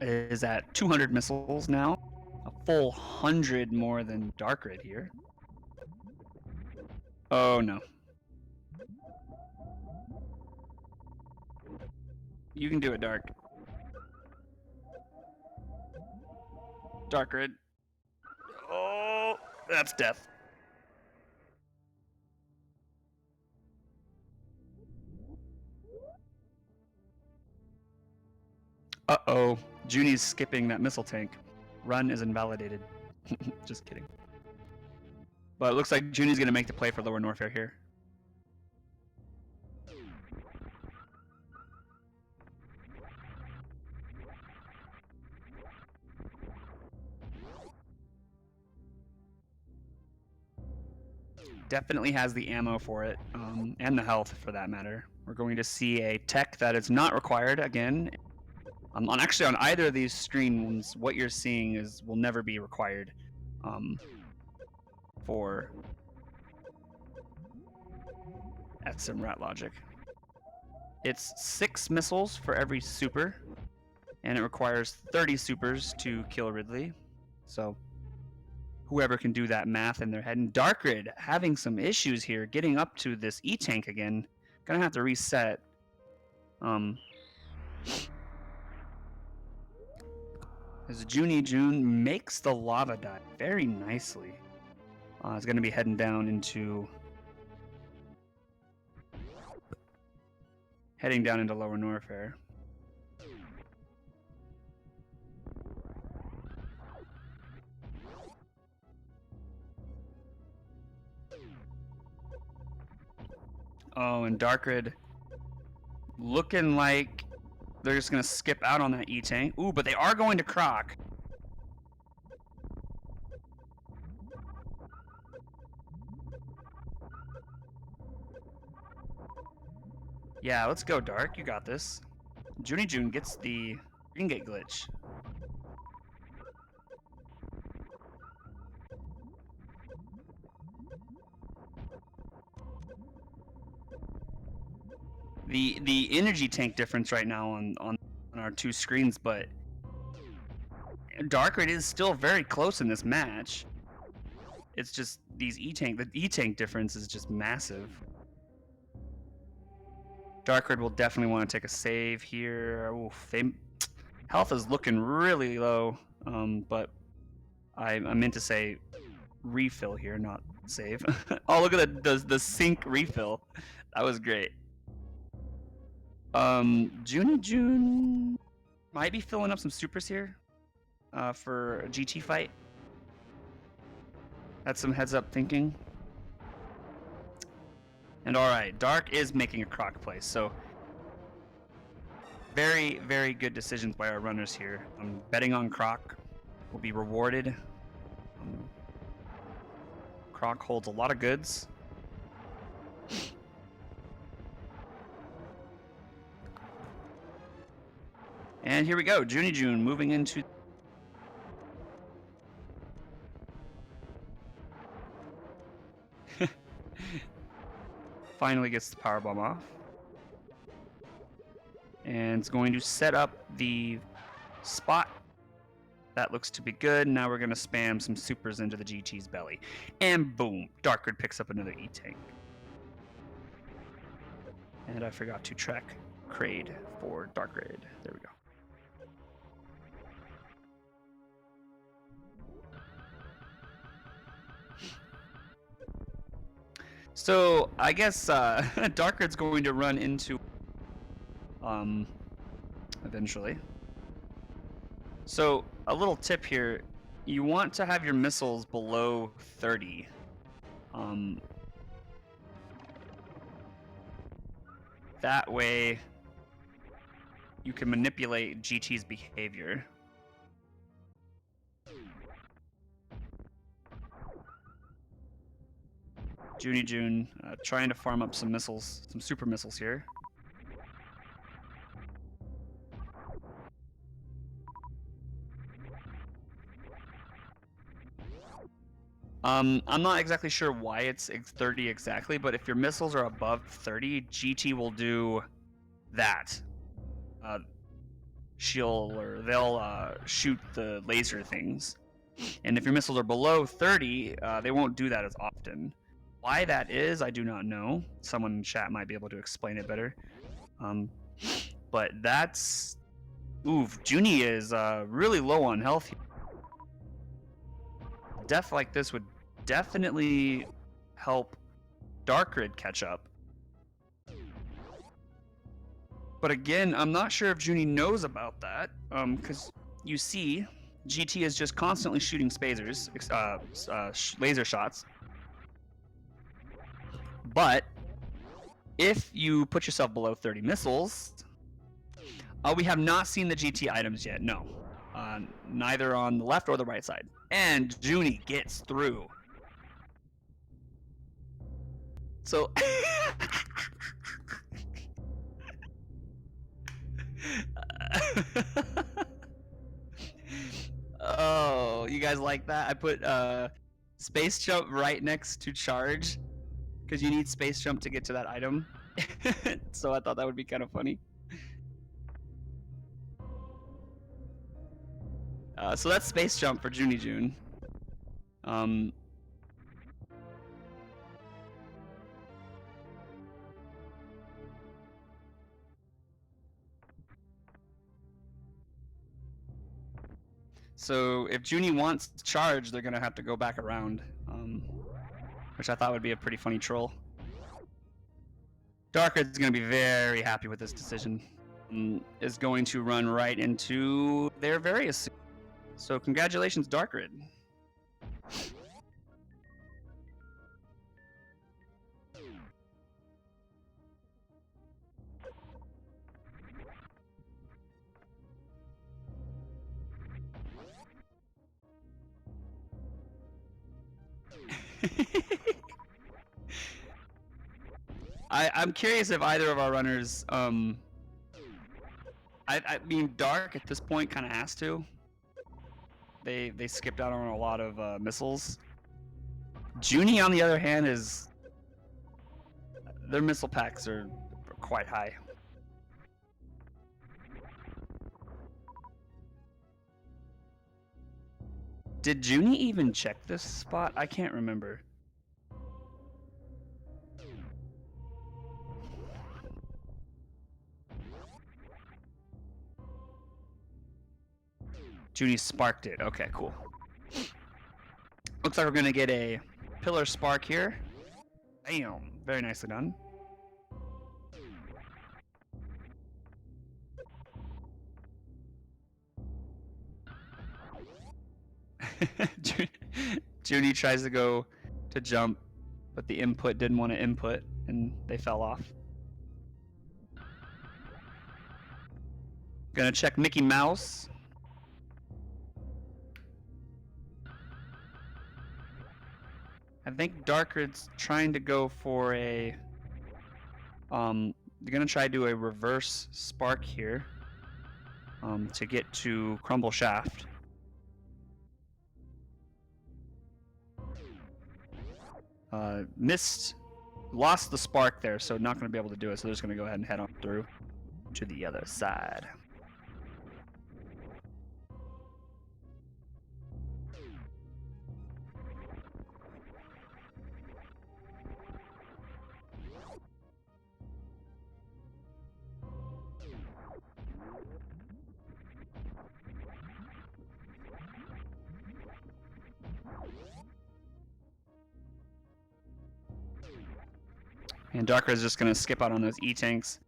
Is at 200 missiles now. A full 100 more than Darkrid here. Oh no. You can do it, Dark. Darkrid. Oh, that's death. Uh-oh. Junie's skipping that missile tank. Run is invalidated. Just kidding. But it looks like Junie's going to make the play for Lower Norfair here. Definitely has the ammo for it, and the health for that matter. We're going to see a tech that is not required again. Actually, on either of these screens, what you're seeing will never be required for some rat logic. It's 6 missiles for every super, and it requires 30 supers to kill Ridley. So whoever can do that math in their head. And Darkrid having some issues here, getting up to this E-Tank again. Gonna have to reset. As JoonieJoone makes the lava dive very nicely. It's gonna be heading down into Lower Norfair. Oh, and Darkrid looking like they're just going to skip out on that E-Tank. Ooh, but they are going to Croc. Yeah, let's go, Dark. You got this. JoonieJoone gets the Green Gate glitch. The energy tank difference right now on our two screens, but Darkrid is still very close in this match. It's just the E-Tank difference is just massive. Darkrid will definitely want to take a save here. Oof, health is looking really low, but I meant to say refill here, not save. Oh, look at the sync refill. That was great. JoonieJoone might be filling up some supers here for a GT fight. That's some heads up thinking. And alright, Dark is making a Croc play, so very, very good decisions by our runners here. Betting on Croc will be rewarded. Croc holds a lot of goods. And here we go, JoonieJoone moving into... Finally gets the powerbomb off. And it's going to set up the spot. That looks to be good. Now we're going to spam some supers into the GT's belly. And boom, Darkrid picks up another E-Tank. And I forgot to track Kraid for Darkrid. There we go. So I guess Darkrid's going to run into eventually. So a little tip here, you want to have your missiles below 30. That way you can manipulate GT's behavior. JoonieJoone trying to farm up some missiles, some super missiles here. I'm not exactly sure why it's 30 exactly, but if your missiles are above 30, GT will do that. They'll shoot the laser things. And if your missiles are below 30, they won't do that as often. Why that is, I do not know. Someone in chat might be able to explain it better. But that's... Oof, Junie is really low on health here. Death like this would definitely help Darkrid catch up. But again, I'm not sure if Junie knows about that, because you see, GT is just constantly shooting spacers, laser shots. But if you put yourself below 30 missiles, we have not seen the GT items yet, no. Neither on the left or the right side. And Junie gets through. So... Oh, you guys like that? I put space jump right next to charge because you need space jump to get to that item. So I thought that would be kind of funny. So that's space jump for JoonieJoone. So if Junie wants to charge, they're gonna have to go back around, which I thought would be a pretty funny troll. Darkrid's gonna be very happy with this decision. Is going to run right into their various. So congratulations, Darkrid. I'm curious if either of our runners, I mean, Dark at this point kind of has to. They skipped out on a lot of missiles. Junie, on the other hand, is... Their missile packs are quite high. Did Junie even check this spot? I can't remember. Junie sparked it. Okay, cool. Looks like we're gonna get a pillar spark here. Bam! Very nicely done. Junie tries to go to jump, but the input didn't want to input, and they fell off. Gonna check Mickey Mouse. I think Darkrid's trying to go for a... they're gonna try to do a reverse spark here to get to Crumble Shaft. Lost the spark there, so not going to be able to do it, so they're just going to go ahead and head on through to the other side. And Darkrid is just going to skip out on those E-tanks.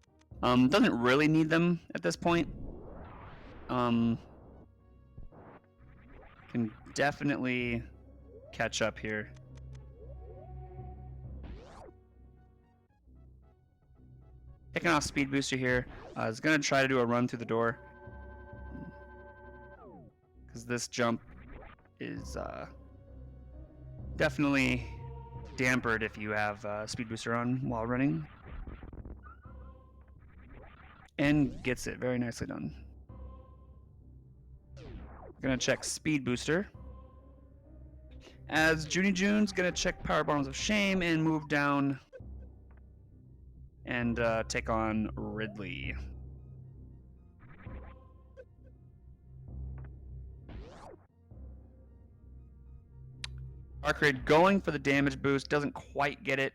Doesn't really need them at this point. Can definitely catch up here. Picking off Speed Booster here. Is going to try to do a run through the door. Because this jump is definitely dampered if you have Speed Booster on while running. And gets it. Very nicely done. Gonna check Speed Booster. As JoonieJoone's gonna check Power Bombs of Shame and move down and take on Ridley. Darkrid going for the damage boost, doesn't quite get it.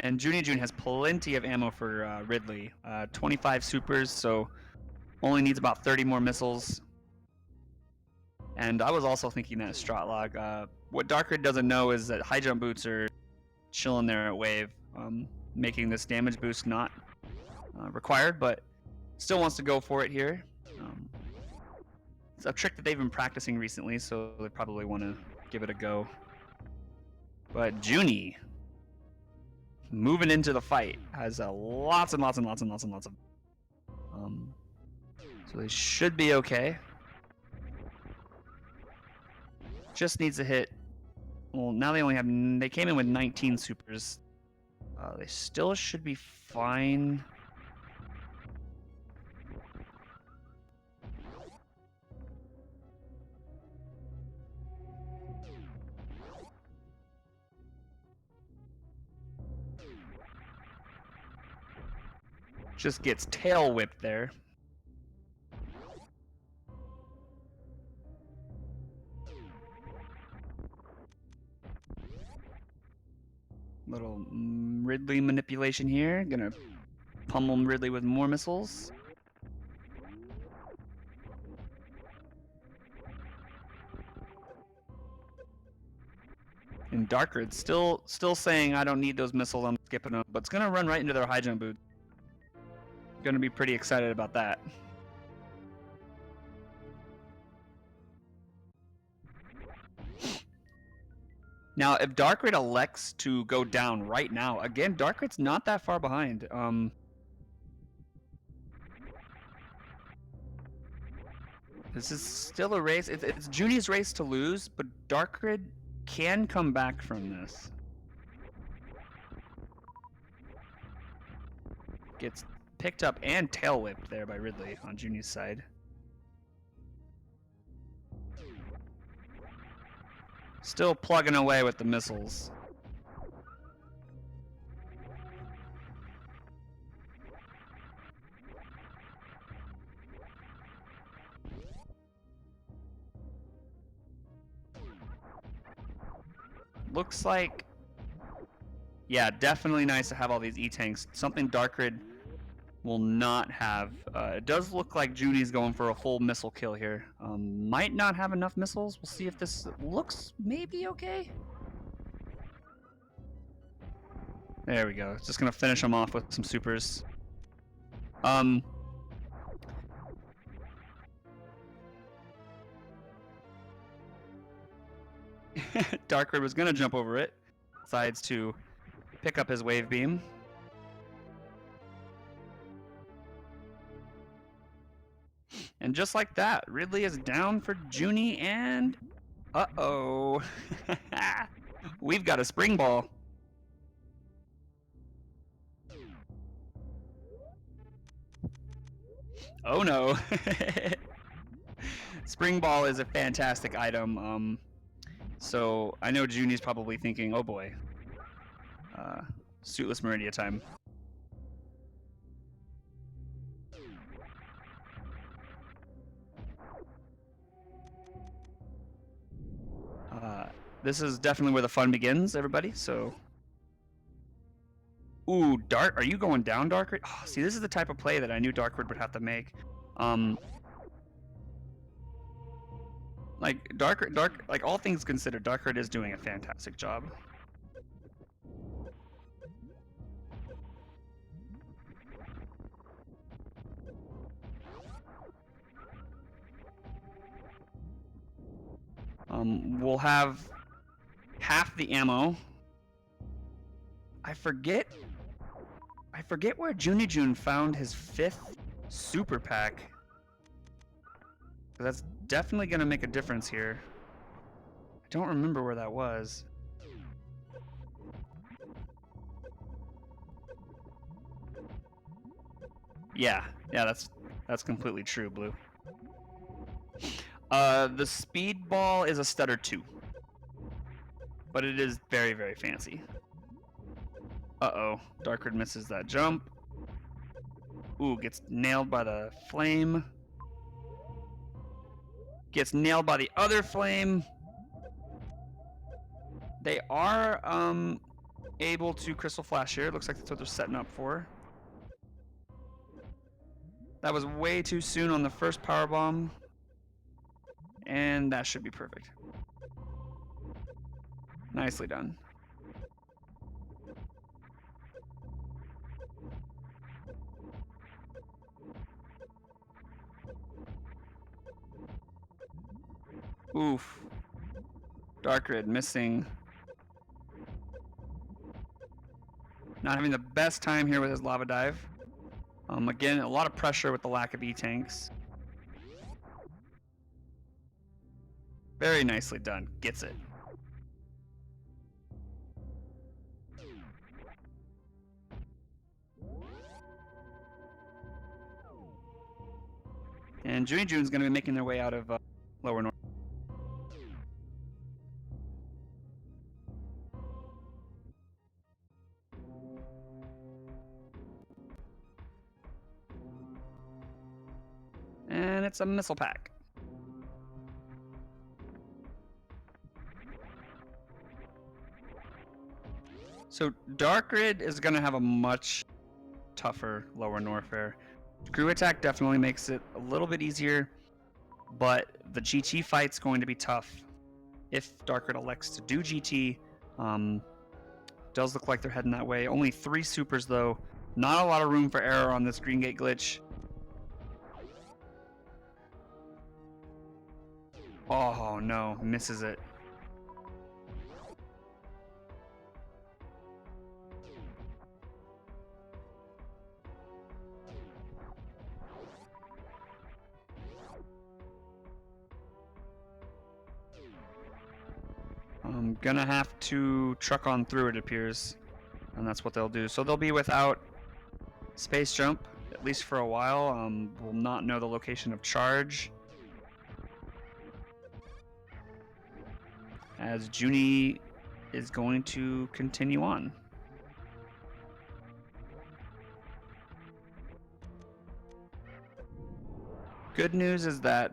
And JoonieJoone has plenty of ammo for Ridley. 25 supers, so only needs about 30 more missiles. And I was also thinking that Stratlog. What Darkrid doesn't know is that high jump boots are chilling there at wave, making this damage boost not required, but still wants to go for it here. It's a trick that they've been practicing recently, so they probably want to give it a go. But Junie, moving into the fight, has lots and lots and lots and lots and lots of. So they should be okay. Just needs to hit. Well, now they only have. They came in with 19 supers. They still should be fine. Just gets tail whipped there. Little Ridley manipulation here. Gonna pummel Ridley with more missiles. And Darkrid still saying I don't need those missiles, I'm skipping them, but it's gonna run right into their high jump boots. Gonna be pretty excited about that. Now, if Darkrid elects to go down right now, again, Darkrid's not that far behind. This is still a race. It's Junie's race to lose, but Darkrid can come back from this. Gets picked up and tail whipped there by Ridley on Junie's side. Still plugging away with the missiles. Looks like, yeah, definitely nice to have all these E-tanks. Something Darkrid will not have. It does look like Junie's going for a full missile kill here. Might not have enough missiles. We'll see if this looks maybe okay. There we go. Just gonna finish him off with some supers. Darkrid was gonna jump over it. Decides to pick up his wave beam. And just like that, Ridley is down for Junie, and uh-oh. We've got a spring ball. Oh no. Spring ball is a fantastic item. So I know Junie's probably thinking, oh boy. Suitless Meridia time. This is definitely where the fun begins, everybody, so... Ooh, are you going down, Darkrid? Oh, see, this is the type of play that I knew Darkrid would have to make. Like, like, all things considered, Darkrid is doing a fantastic job. We'll have half the ammo. I forget where JoonieJoone found his 5th super pack. That's definitely gonna make a difference here. don't remember where that was. Yeah, that's completely true, Blue. The speed ball is a stutter 2. But it is very, very fancy. Uh-oh. Darkrid misses that jump. Ooh, gets nailed by the flame. Gets nailed by the other flame. They are able to Crystal Flash here. Looks like that's what they're setting up for. That was way too soon on the first power bomb. And that should be perfect. Nicely done. Oof. Darkrid missing. Not having the best time here with his lava dive. Again, a lot of pressure with the lack of E-tanks. Very nicely done. Gets it. And JoonieJoone's going to be making their way out of lower north. And it's a missile pack. So Darkrid is going to have a much tougher lower Norfair. Screw attack definitely makes it a little bit easier, but the GT fight's going to be tough if Darkrid elects to do GT. Does look like they're heading that way. Only 3 supers though. Not a lot of room for error on this Green Gate glitch. Oh no, misses it. I'm gonna have to truck on through, it appears. And that's what they'll do. So they'll be without space jump, at least for a while. We'll not know the location of charge. As Junie is going to continue on. Good news is that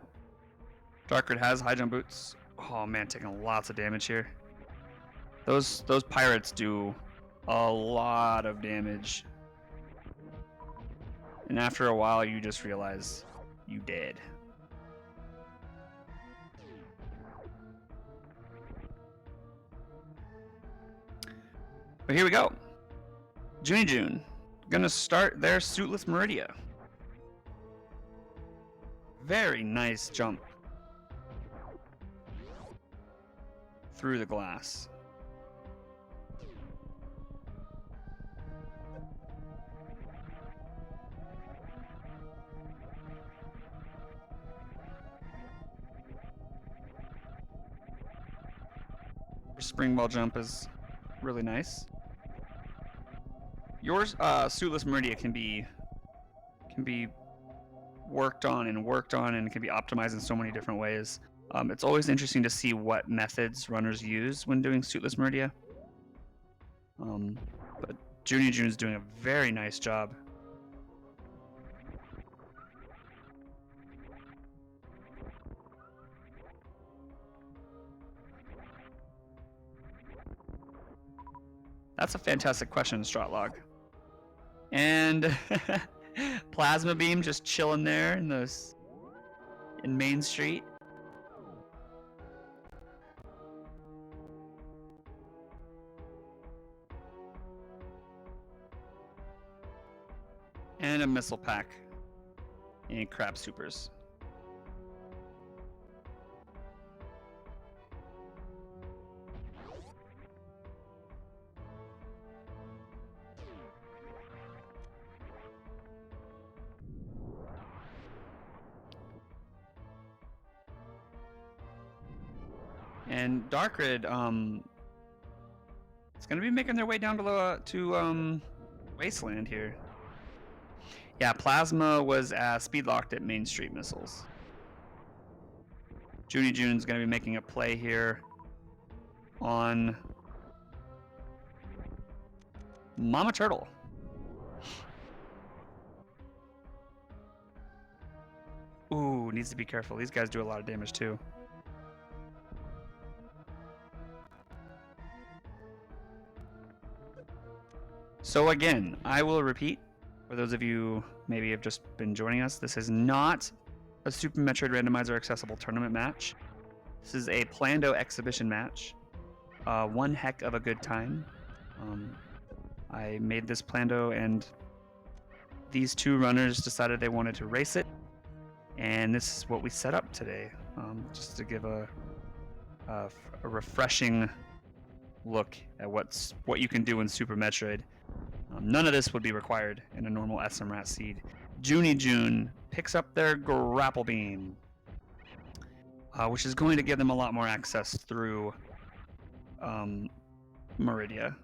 Darkrid has high jump boots. Oh man, taking lots of damage here. Those pirates do a lot of damage. And after a while you just realize you dead. But here we go. JoonieJoone gonna start their suitless Meridia. Very nice jump through the glass. Spring ball jump is really nice. Your suitless Meridia can be worked on and can be optimized in so many different ways. It's always interesting to see what methods runners use when doing suitless Meridia. But JoonieJoone is doing a very nice job. That's a fantastic question, Stratlog. And Plasma Beam just chilling there in Main Street. And a missile pack and crab supers. And Darkrid, it's gonna be making their way down to Wasteland here. Yeah, Plasma was speed locked at Main Street missiles. JoonieJoone's gonna be making a play here on Mama Turtle. Ooh, needs to be careful. These guys do a lot of damage too. So again, I will repeat, for those of you maybe have just been joining us, this is not a Super Metroid Randomizer accessible tournament match. This is a Plando exhibition match. One heck of a good time. I made this Plando and these two runners decided they wanted to race it. And this is what we set up today, just to give a refreshing look at what you can do in Super Metroid. None of this would be required in a normal SMRAT seed. JoonieJoone picks up their grapple beam, which is going to give them a lot more access through Meridia.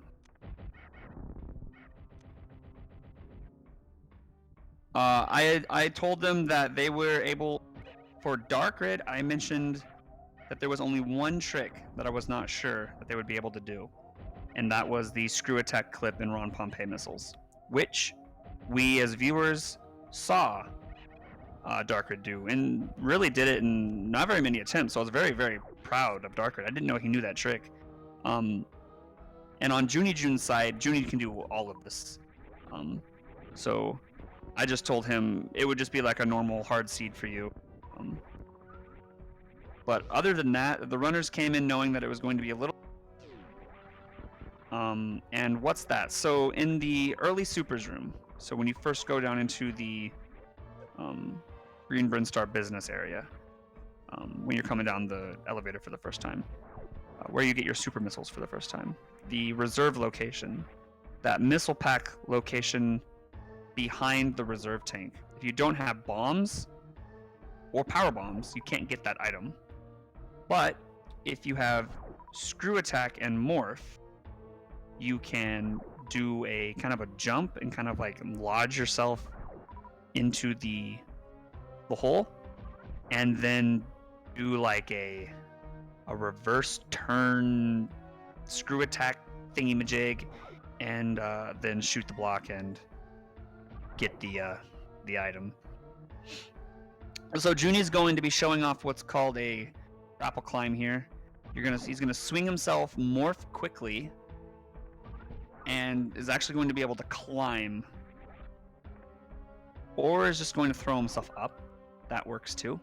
I told them that they were able, for Darkrid, I mentioned that there was only one trick that I was not sure that they would be able to do. And that was the screw attack clip in Ron Pompey missiles, which we as viewers saw Darkrid do, and really did it in not very many attempts. So I was very, very proud of Darkrid. I didn't know he knew that trick. And on JoonieJoone's side, Junie can do all of this. So I just told him it would just be like a normal hard seed for you. But other than that, the runners came in knowing that it was going to be a little... and what's that? So in the early supers room, so when you first go down into the Green Brinstar business area, when you're coming down the elevator for the first time, where you get your super missiles for the first time, the reserve location, that missile pack location behind the reserve tank. If you don't have bombs or power bombs, you can't get that item. But if you have screw attack and morph, you can do a kind of a jump and kind of like lodge yourself into the hole, and then do like a reverse turn screw attack thingy-majig, and then shoot the block and get the item. So Junie's going to be showing off what's called a grapple climb here. He's gonna swing himself, morph quickly, and is actually going to be able to climb, or is just going to throw himself up. That works too.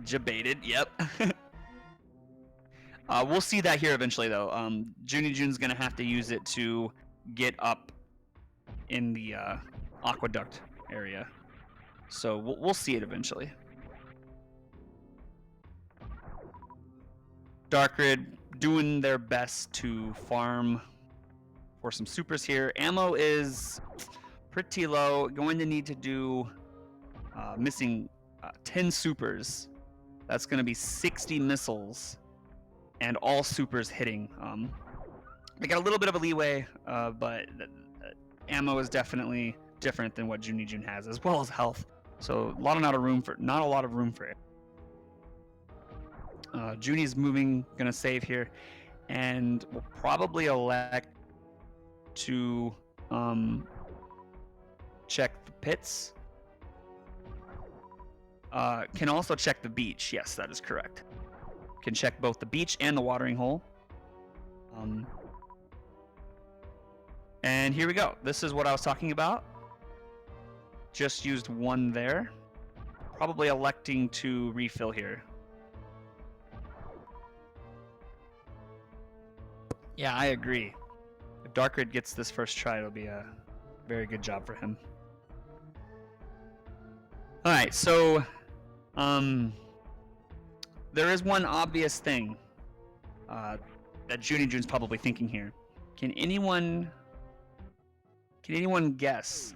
Jebaited, yep. We'll see that here eventually, though. JoonieJoone's gonna have to use it to get up in the aqueduct area, so we'll see it eventually. Darkrid doing their best to farm for some supers here. Ammo is pretty low. Going to need to do missing 10 supers. That's going to be 60 missiles and all supers hitting. They got a little bit of a leeway, but ammo is definitely different than what JoonieJoone has, as well as health. So not a lot of room for it. Junie's gonna save here, and will probably elect to check the pits. Can also check the beach. Yes, that is correct. Can check both the beach and the watering hole. And here we go. This is what I was talking about. Just used one there. Probably electing to refill here. Yeah, I agree. If Darkrid gets this first try, it'll be a very good job for him. Alright, so there is one obvious thing that JoonieJoone's probably thinking here. Can anyone guess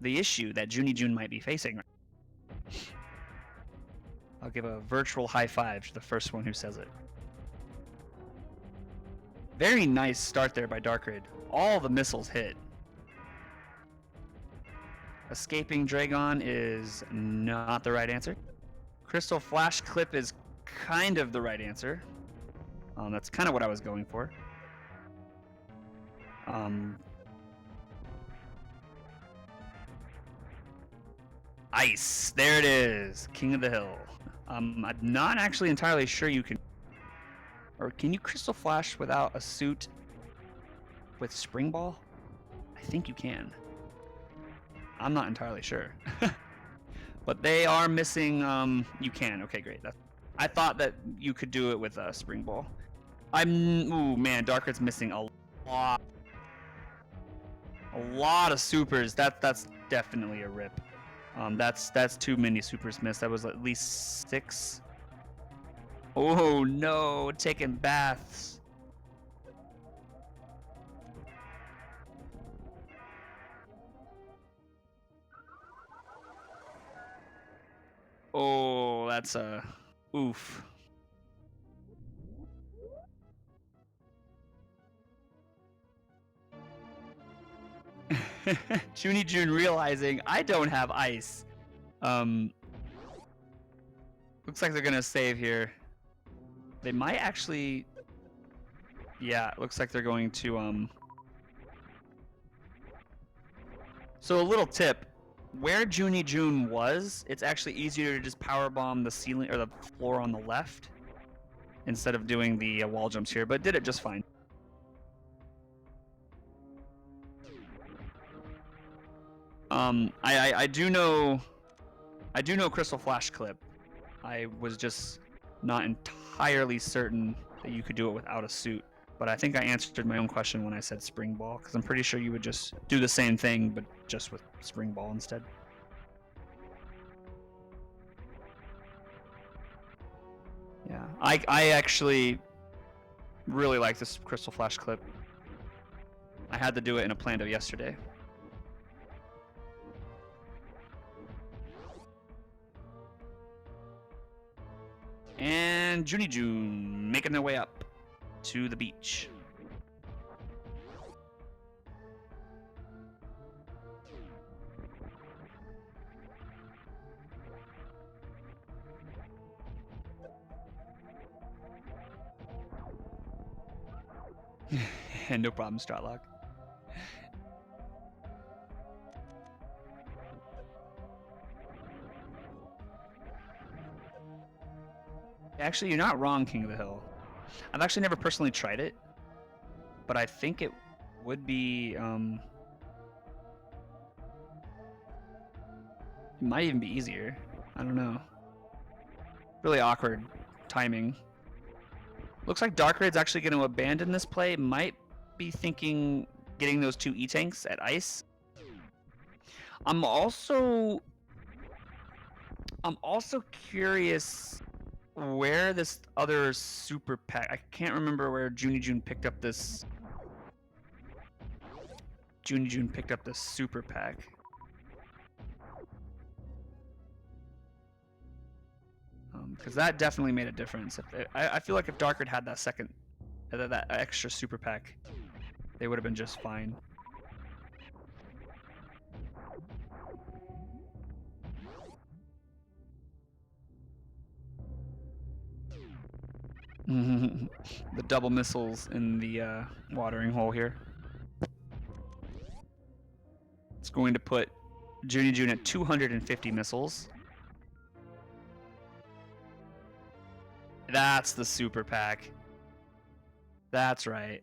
the issue that JoonieJoone might be facing. I'll give a virtual high five to the first one who says it. Very nice start there by Darkrid. All the missiles hit. Escaping Dragon is not the right answer. Crystal Flash Clip is kind of the right answer. That's kind of what I was going for. Ice. There it is. King of the Hill. I'm not actually entirely sure you can... Or can you Crystal Flash without a suit with Spring Ball? I think you can. I'm not entirely sure. But they are missing... you can. Okay, great. I thought that you could do it with a Spring Ball. Ooh, man. Darkrid's missing a lot. A lot of supers. That's definitely a rip. That's too many supers missed. That was at least 6. Oh no, taking baths. Oh, that's a oof. JoonieJoone realizing I don't have ice. Looks like they're gonna save here. They might actually... Yeah, it looks like they're going to... So a little tip. Where JoonieJoone was, it's actually easier to just power bomb the ceiling or the floor on the left instead of doing the wall jumps here, but did it just fine. I do know Crystal Flash Clip. I was just not entirely certain that you could do it without a suit, but I think I answered my own question when I said Spring Ball, because I'm pretty sure you would just do the same thing, but just with Spring Ball instead. Yeah, I actually really like this Crystal Flash Clip. I had to do it in a Plando yesterday. And JoonieJoone making their way up to the beach. No problem, Stratlock. Actually, you're not wrong, King of the Hill. I've actually never personally tried it, but I think it would be, it might even be easier. I don't know. Really awkward timing. Looks like Darkrid's actually going to abandon this play. Might be thinking getting those 2 E-Tanks at ice. I'm also curious where this other super pack... I can't remember where JoonieJoone picked up this... JoonieJoone picked up this super pack. Because that definitely made a difference. I feel like if Darkrid had that that extra super pack, they would have been just fine. The double missiles in the watering hole here. It's going to put JoonieJoone at 250 missiles. That's the super pack. That's right.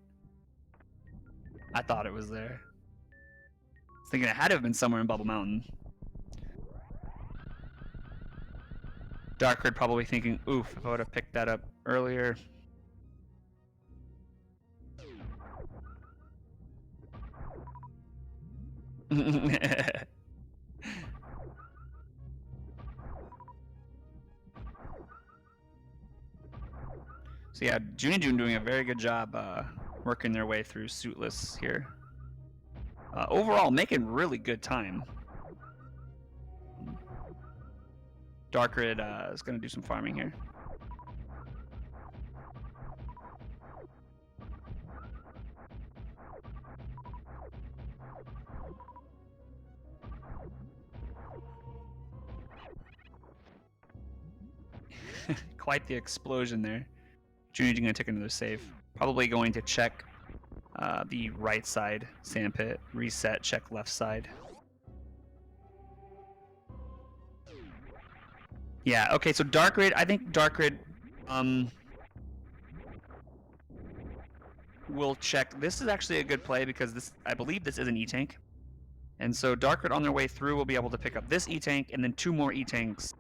I thought it was there. I was thinking it had to have been somewhere in Bubble Mountain. Darkrid probably thinking, oof, if I would have picked that up earlier. So yeah, JoonieJoone doing a very good job working their way through suitless here. Overall, making really good time. Darkrid is going to do some farming here. Quite the explosion there. JoonieJoone going to take another save. Probably going to check the right side sandpit. Reset, check left side. Yeah, okay, so Darkrid, I think Darkrid will check. This is actually a good play because this, I believe this is an E-Tank. And so Darkrid on their way through will be able to pick up this E-Tank and then 2 more E-Tanks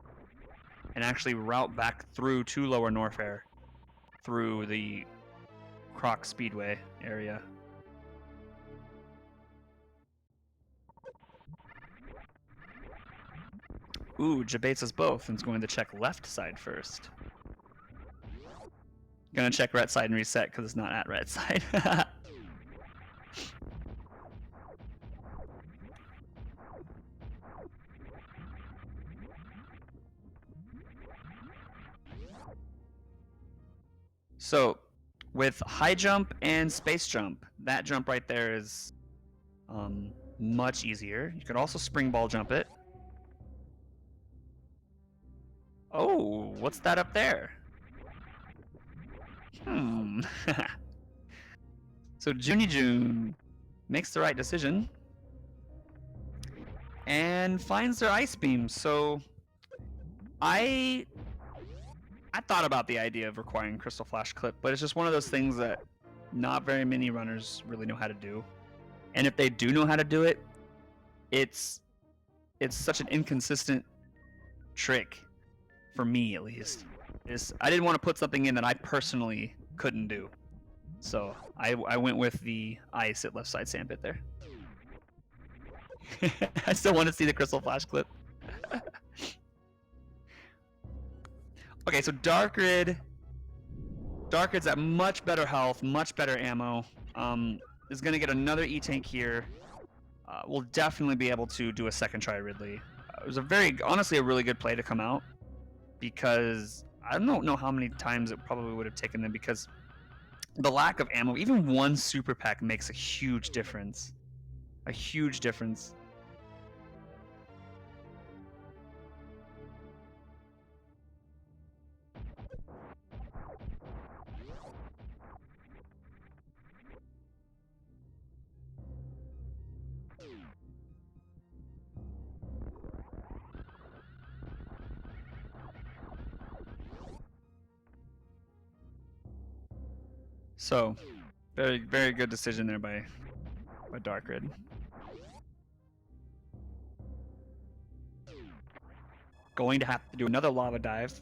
and actually route back through to Lower Norfair through the Croc Speedway area. Ooh, Jabates us both and is going to check left side first. Gonna check right side and reset because it's not at right side. So, with high jump and space jump, that jump right there is much easier. You could also spring ball jump it. Oh, what's that up there? So JoonieJoone makes the right decision and finds their ice beam. So I thought about the idea of requiring Crystal Flash Clip, but it's just one of those things that not very many runners really know how to do. And if they do know how to do it, it's such an inconsistent trick, for me at least. I didn't want to put something in that I personally couldn't do. So I went with the ice at left side sandpit there. I still want to see the Crystal Flash Clip. Okay, so Darkrid's at much better health, much better ammo. Is going to get another E-Tank here. We'll definitely be able to do a second try Ridley. It was honestly a really good play to come out, because I don't know how many times it probably would have taken them, because the lack of ammo, even one super pack makes a huge difference. A huge difference. So, very, very good decision there by Darkrid. Going to have to do another lava dive,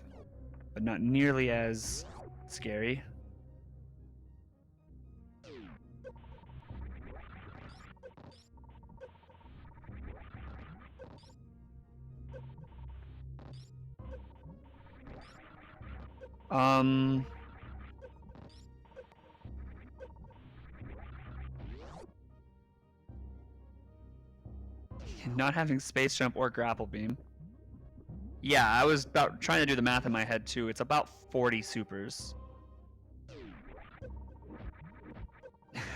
but not nearly as scary. Not having space jump or grapple beam. Yeah, I was about trying to do the math in my head too. It's about 40 supers.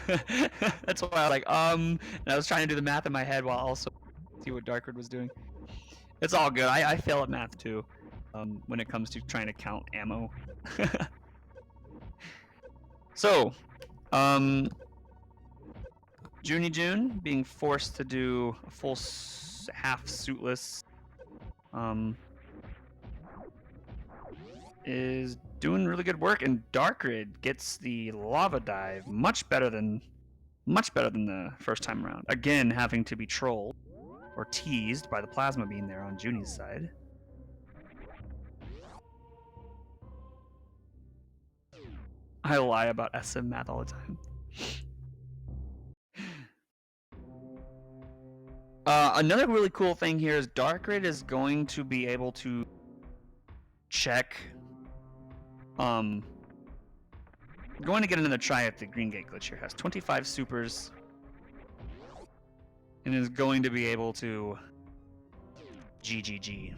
That's why I was like, and I was trying to do the math in my head while also see what Darkrid was doing. It's all good. I fail at math too, when it comes to trying to count ammo. So, JoonieJoone being forced to do a full half suitless is doing really good work, and Darkrid gets the lava dive much better than the first time around. Again, having to be trolled or teased by the plasma beam there on Junie's side. I lie about SM math all the time. Another really cool thing here is Darkrid is going to be able to check. Going to get another try at the Green Gate glitch here. Has 25 supers. And is going to be able to GGG.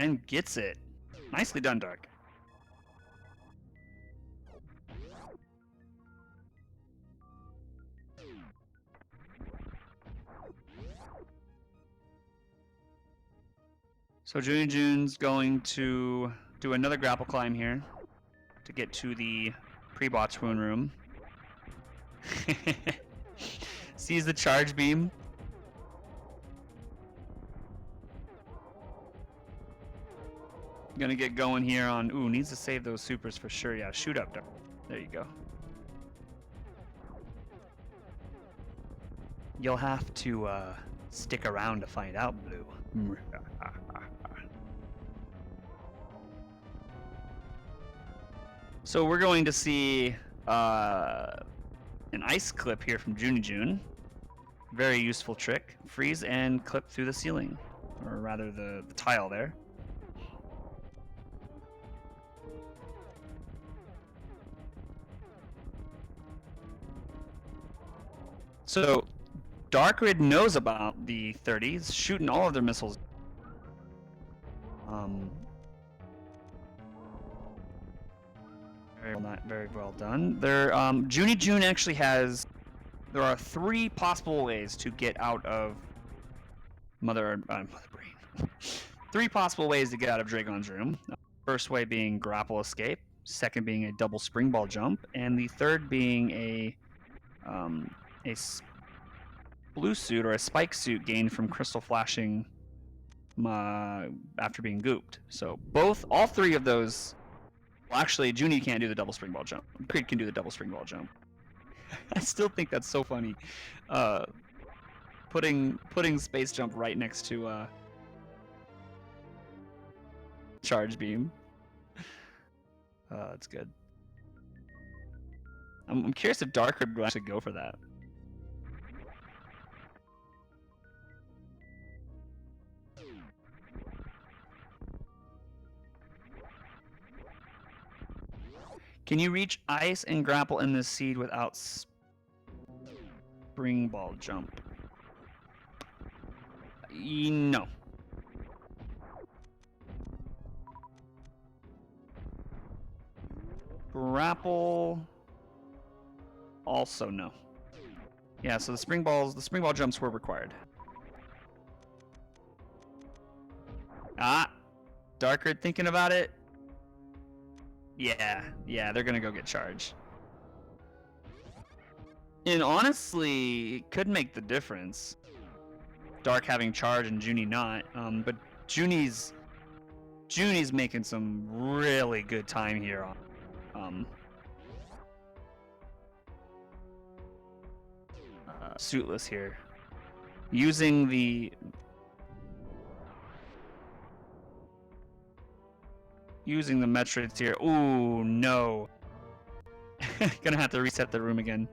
and gets it. Nicely done, Dark. So JoonieJoone's going to do another grapple climb here to get to the pre-bot swoon room. Sees the charge beam. Gonna get going here on... Ooh, needs to save those supers for sure. Yeah, shoot up. There you go. You'll have to stick around to find out, Blue. So we're going to see an ice clip here from JoonieJoone. Very useful trick. Freeze and clip through the ceiling. Or rather the tile there. So Darkrid knows about the 30s, shooting all of their missiles. Very well done. JoonieJoone actually has... There are 3 possible ways to get out of Mother Brain. 3 possible ways to get out of Dragon's room. First way being grapple escape, second being a double springball jump, and the third being a blue suit or a spike suit gained from crystal flashing after being gooped. So all 3 of those. Well, actually, Junie can't do the double springball jump. Creed can do the double springball jump. I still think that's so funny. Putting space jump right next to charge beam. That's good. I'm curious if Darkrid will actually go for that. Can you reach ice and grapple in this seed without springball jump? No. Grapple. Also no. Yeah, so the springball jumps were required. Darkrid thinking about it. Yeah, they're gonna go get charged. And honestly, it could make the difference. Dark having charge and Junie not. But Junie's making some really good time here on suitless here. Using the metrics here. Ooh, no. Gonna have to reset the room again.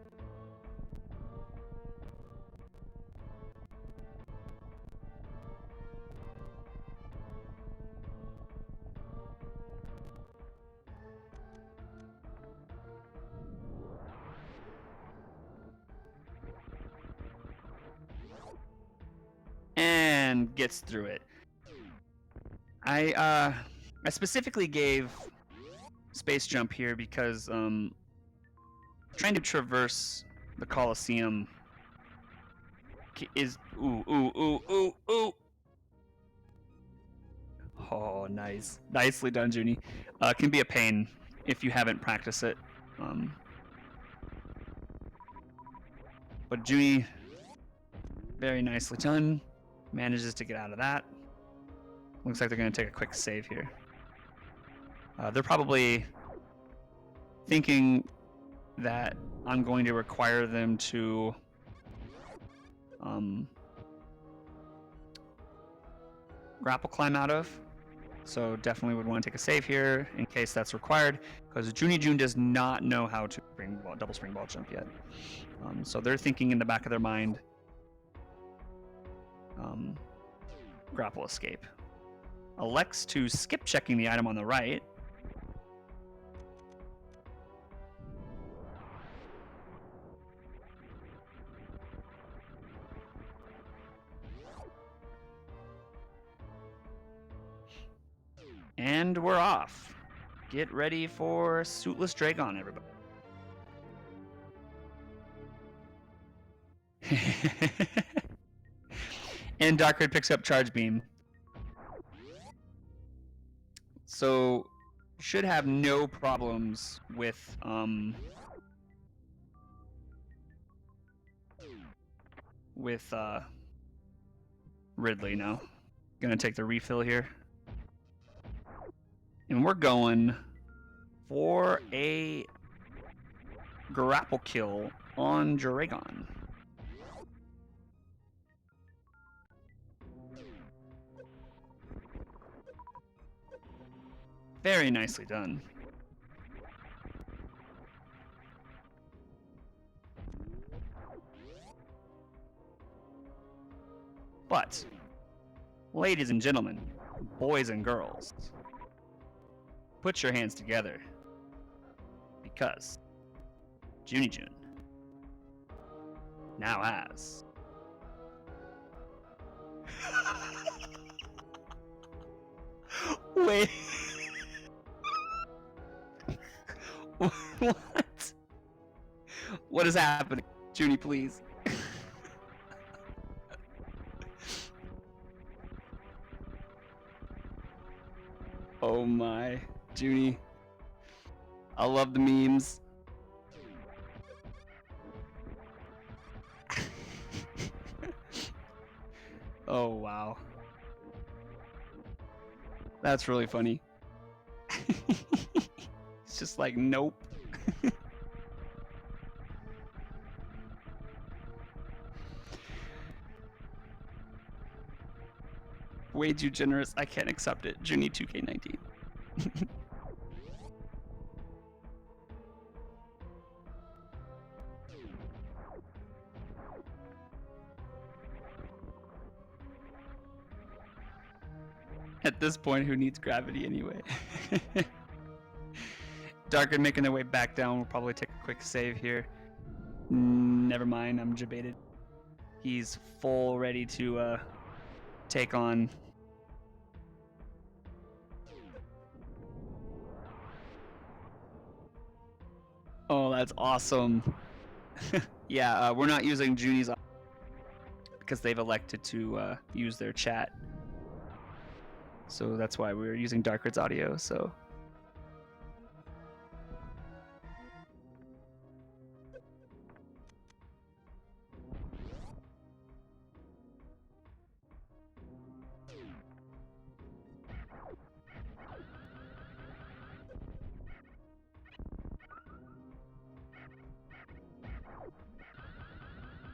And gets through it. I specifically gave space jump here because trying to traverse the Colosseum is ooh. Oh, nice. Nicely done, Junie. Can be a pain if you haven't practiced it. But Junie, very nicely done. Manages to get out of that. Looks like they're going to take a quick save here. They're probably thinking that I'm going to require them to grapple climb out of. So definitely would want to take a save here in case that's required, because JoonieJoone does not know how to double springball jump yet. So they're thinking in the back of their mind, grapple escape. Elects to skip checking the item on the right. And we're off. Get ready for Suitless Dragon, everybody. And Darkrid picks up Charge Beam. So should have no problems with Ridley now. Gonna take the refill here. And we're going for a grapple kill on Dragon. Very nicely done. But, ladies and gentlemen, boys and girls, put your hands together, because JoonieJoone now has Wait. What? What is happening? Junie, please. Oh my. Junie. I love the memes. Oh wow. That's really funny. It's just like, nope. Way too generous. I can't accept it. Junie 2K19. At this point, who needs gravity anyway? Darkrid making their way back down. We'll probably take a quick save here. Never mind, I'm jebaited. He's full ready to take on. Oh, that's awesome. Yeah, we're not using Junie's because they've elected to use their chat. So that's why we're using Darkrid's audio, so.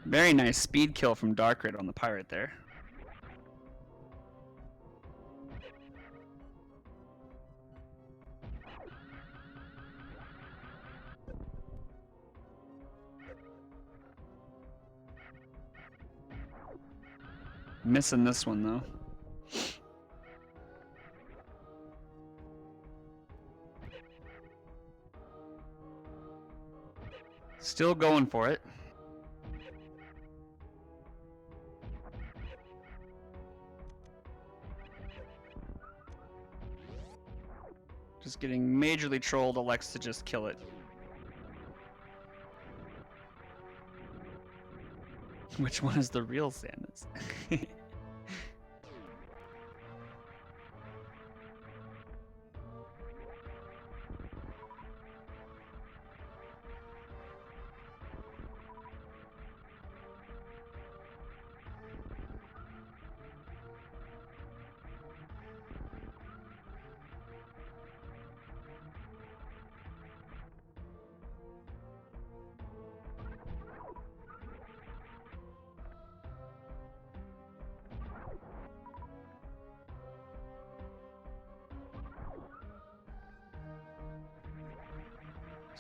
Very nice speed kill from Darkrid on the pirate there. Missing this one though. Still going for it. Just getting majorly trolled, elects to just kill it. Which one is the real Samus?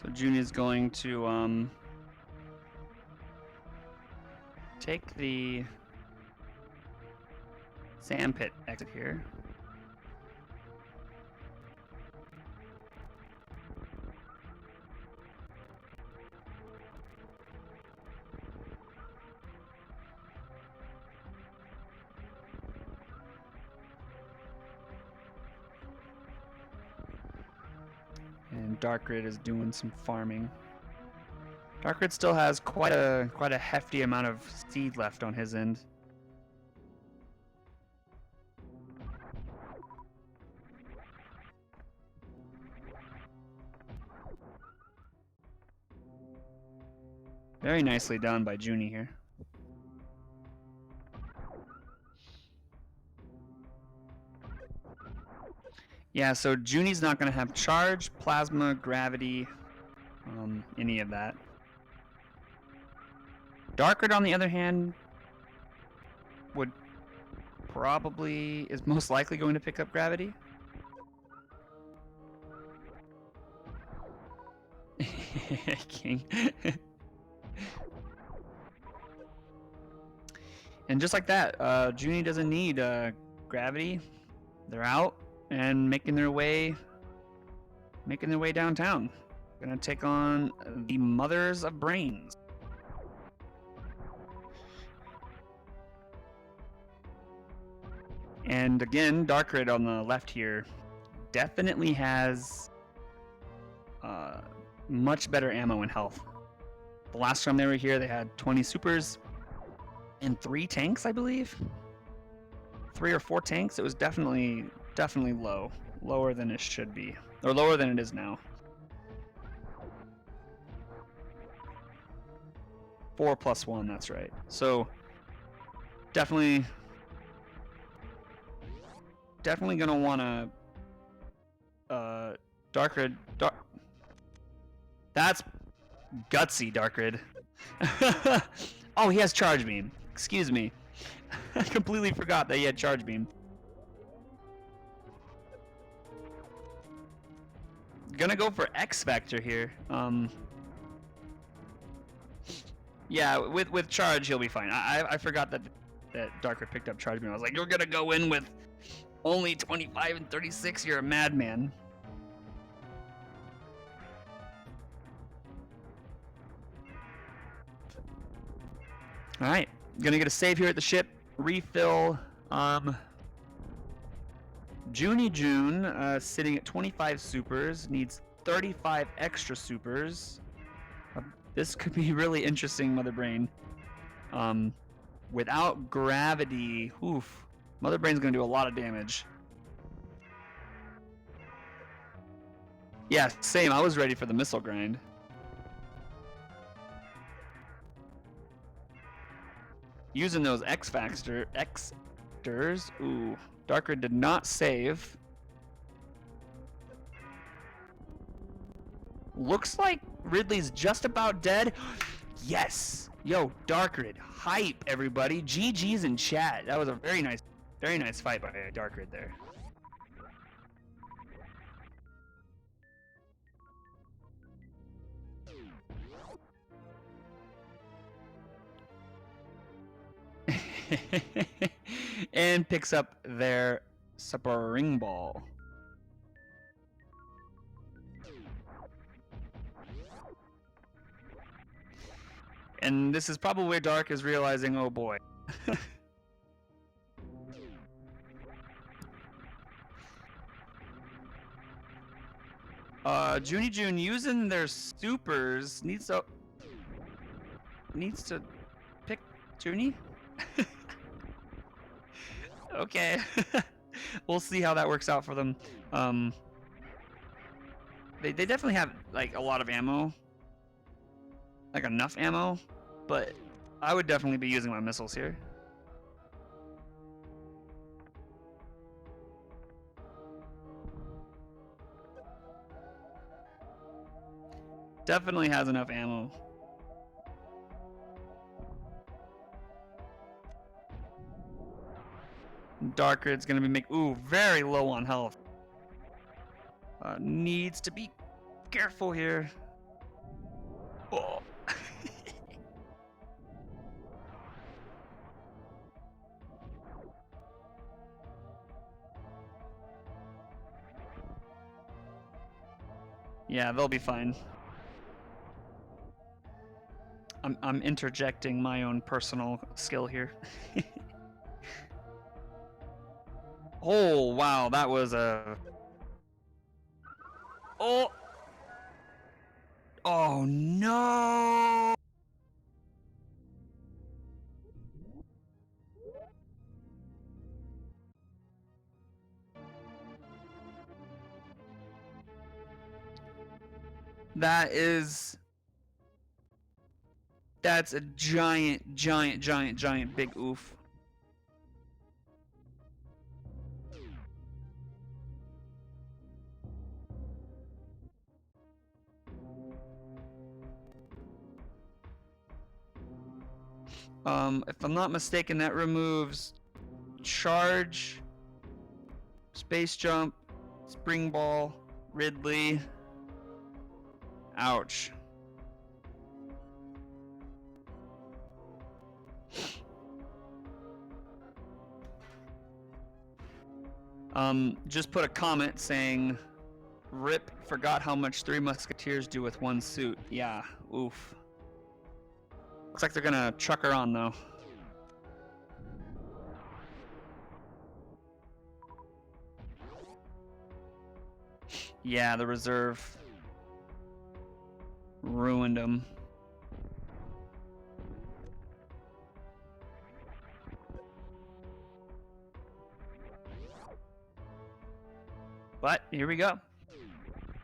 So Junie's going to take the sand pit exit here. Darkrid is doing some farming. Darkrid still has quite a hefty amount of seed left on his end. Very nicely done by Joonie here. Yeah, so Joonie's not going to have charge, plasma, gravity, any of that. Darkrid, on the other hand, is most likely going to pick up gravity. King. And just like that, Joonie doesn't need gravity. They're out and making their way downtown. Gonna take on the Mothers of Brains. And again, Darkrid on the left here definitely has much better ammo and health. The last time they were here, they had 20 supers and 3 tanks, I believe. 3 or 4 tanks. It was definitely low. Lower than it should be. Or lower than it is now. 4 plus 1, that's right. So definitely gonna wanna Darkrid. That's gutsy, Darkrid. Oh, he has Charge Beam. Excuse me. I completely forgot that he had Charge Beam. Gonna go for X Factor here. Yeah, with Charge he'll be fine. I forgot that Darkrid picked up Charge Beam. I was like, you're gonna go in with only 25 and 36. You're a madman. All right, gonna get a save here at the ship. Refill. JoonieJoone sitting at 25 supers, needs 35 extra supers. This could be really interesting, Mother Brain. Without gravity, oof, Mother Brain's gonna do a lot of damage. Yeah, same. I was ready for the missile grind. Using those X-Factors. Ooh, Darkrid did not save. Looks like Ridley's just about dead. Yes! Yo, Darkrid, hype, everybody. GG's in chat. That was a very nice fight by Darkrid there. And picks up their spring ball. And this is probably where Dark is realizing, oh boy. JoonieJoone using their supers needs to pick Joonie. Okay. We'll see how that works out for them. They definitely have like a lot of ammo. Like enough ammo, but I would definitely be using my missiles here. Definitely has enough ammo. Darkrid's gonna be very low on health. Needs to be careful here. Oh. Yeah, they'll be fine. I'm interjecting my own personal skill here. Oh, wow, that was a... Oh! Oh no! That's a giant big oof. If I'm not mistaken, that removes charge, space jump, spring ball, Ridley. Ouch. Just put a comment saying, "Rip, forgot how much Three Musketeers do with one suit." Yeah, oof. Looks like they're gonna chuck her on though. Yeah, the reserve ruined him. But here we go.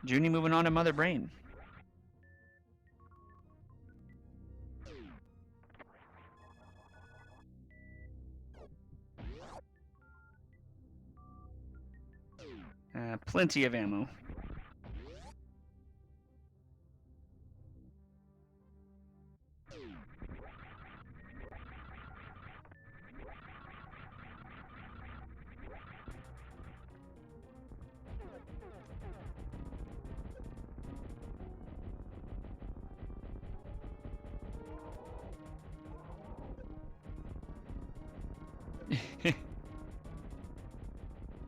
Joonie moving on to Mother Brain. Plenty of ammo.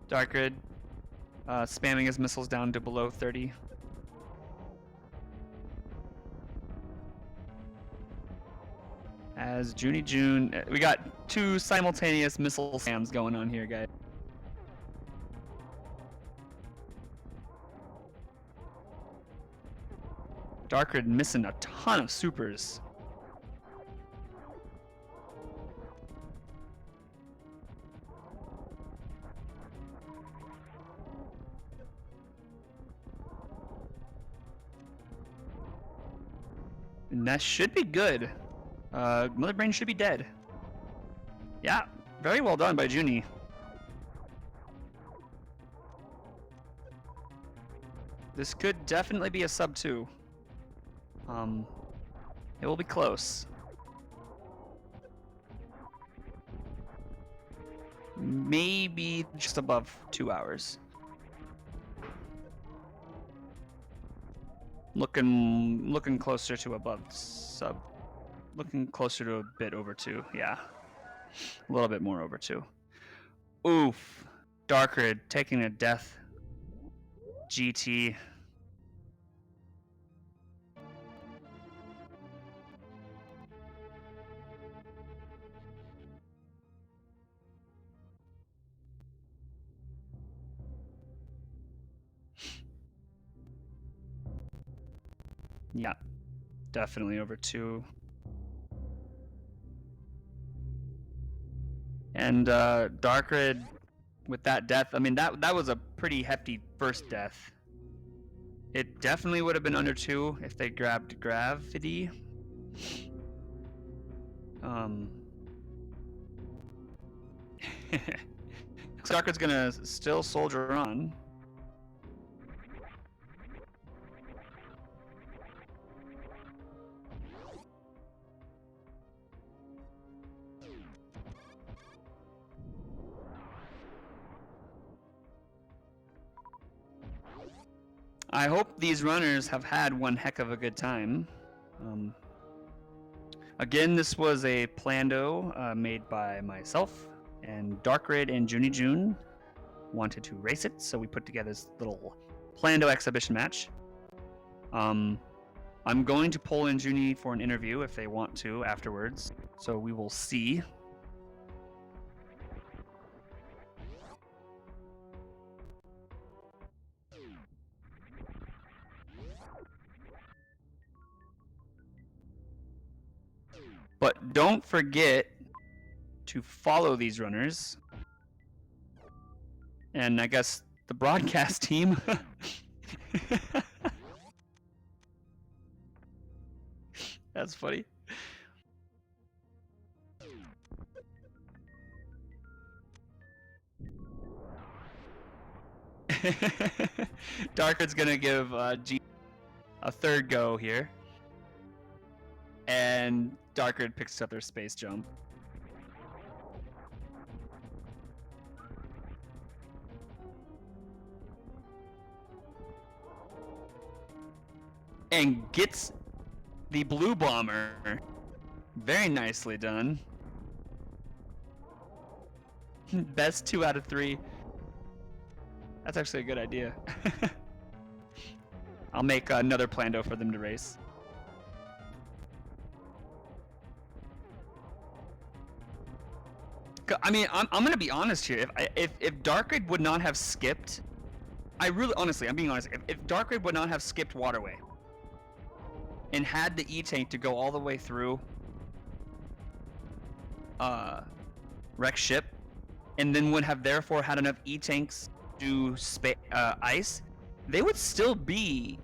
Darkrid spamming his missiles down to below 30. As JoonieJoone, we got two simultaneous missile spams going on here, guys. Darkrid missing a ton of supers. And that should be good. Mother Brain should be dead. Yeah, very well done by Joonie. This could definitely be a sub 2. It will be close. Maybe just above 2 hours. Looking closer to above sub. Looking closer to a bit over 2. Yeah, a little bit more over 2. Oof. Darkrid taking a death. GT. Yeah, definitely over 2. And Darkrid with that death, I mean that was a pretty hefty first death. It definitely would have been under 2 if they grabbed gravity. Darkrid's gonna still soldier on. I hope these runners have had one heck of a good time. Again, this was a Plando made by myself, and Darkrid and JoonieJoone wanted to race it, so we put together this little Plando exhibition match. I'm going to pull in Joonie for an interview if they want to afterwards, so we will see. But don't forget to follow these runners. And I guess the broadcast team. That's funny. Darkrid's gonna give G a third go here. And Darkrid picks up their space jump. And gets the blue bomber. Very nicely done. Best 2 out of 3. That's actually a good idea. I'll make another Plando for them to race. I mean, I'm gonna be honest here. If Darkrid would not have skipped, honestly, I'm being honest. If Darkrid would not have skipped Waterway and had the E-Tank to go all the way through Wreck Ship, and then would have therefore had enough E-Tanks to ice, they would still be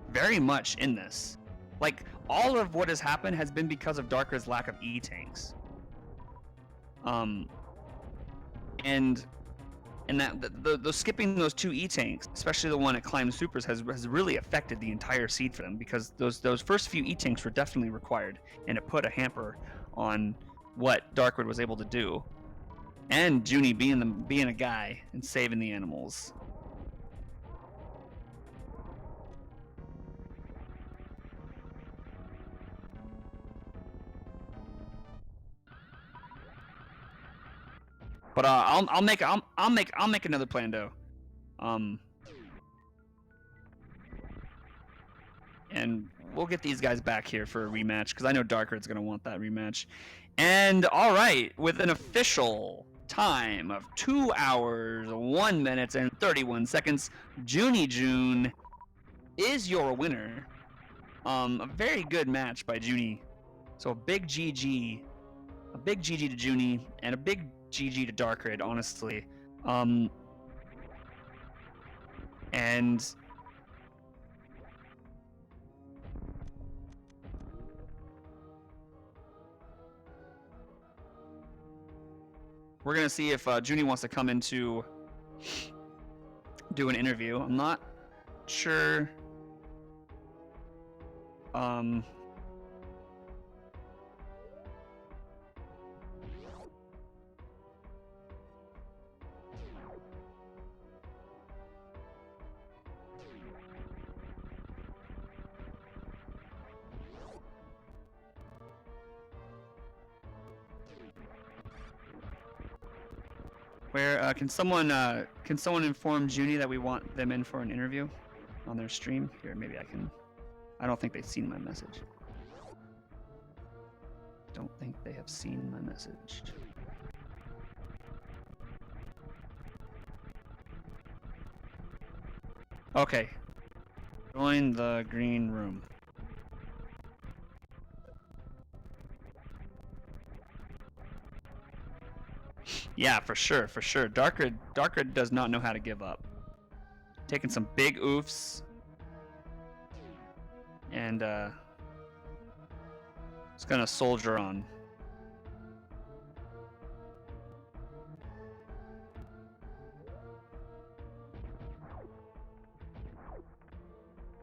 very much in this. Like, all of what has happened has been because of Darkrid's lack of E-Tanks. And that the skipping those 2 E-Tanks, especially the one at Climb Supers, has really affected the entire seed for them, because those first few E-Tanks were definitely required, and it put a hamper on what Darkrid was able to do. And Joonie being a guy and saving the animals. But I'll make another Plando. And we'll get these guys back here for a rematch, because I know Darkrid's gonna want that rematch. And all right, with an official time of 2 hours, 1 minute, and 31 seconds, JoonieJoone is your winner. A very good match by Joonie. So a big GG to Joonie, and a big GG to Darkrid, honestly. And we're gonna see if Joonie wants to come in to do an interview. I'm not sure. Where can someone inform Joonie that we want them in for an interview on their stream? Here, maybe I can. I don't think they've seen my message. Don't think they have seen my message. Okay. Join the green room. Yeah, for sure. Darkrid does not know how to give up. Taking some big oofs. And it's gonna soldier on.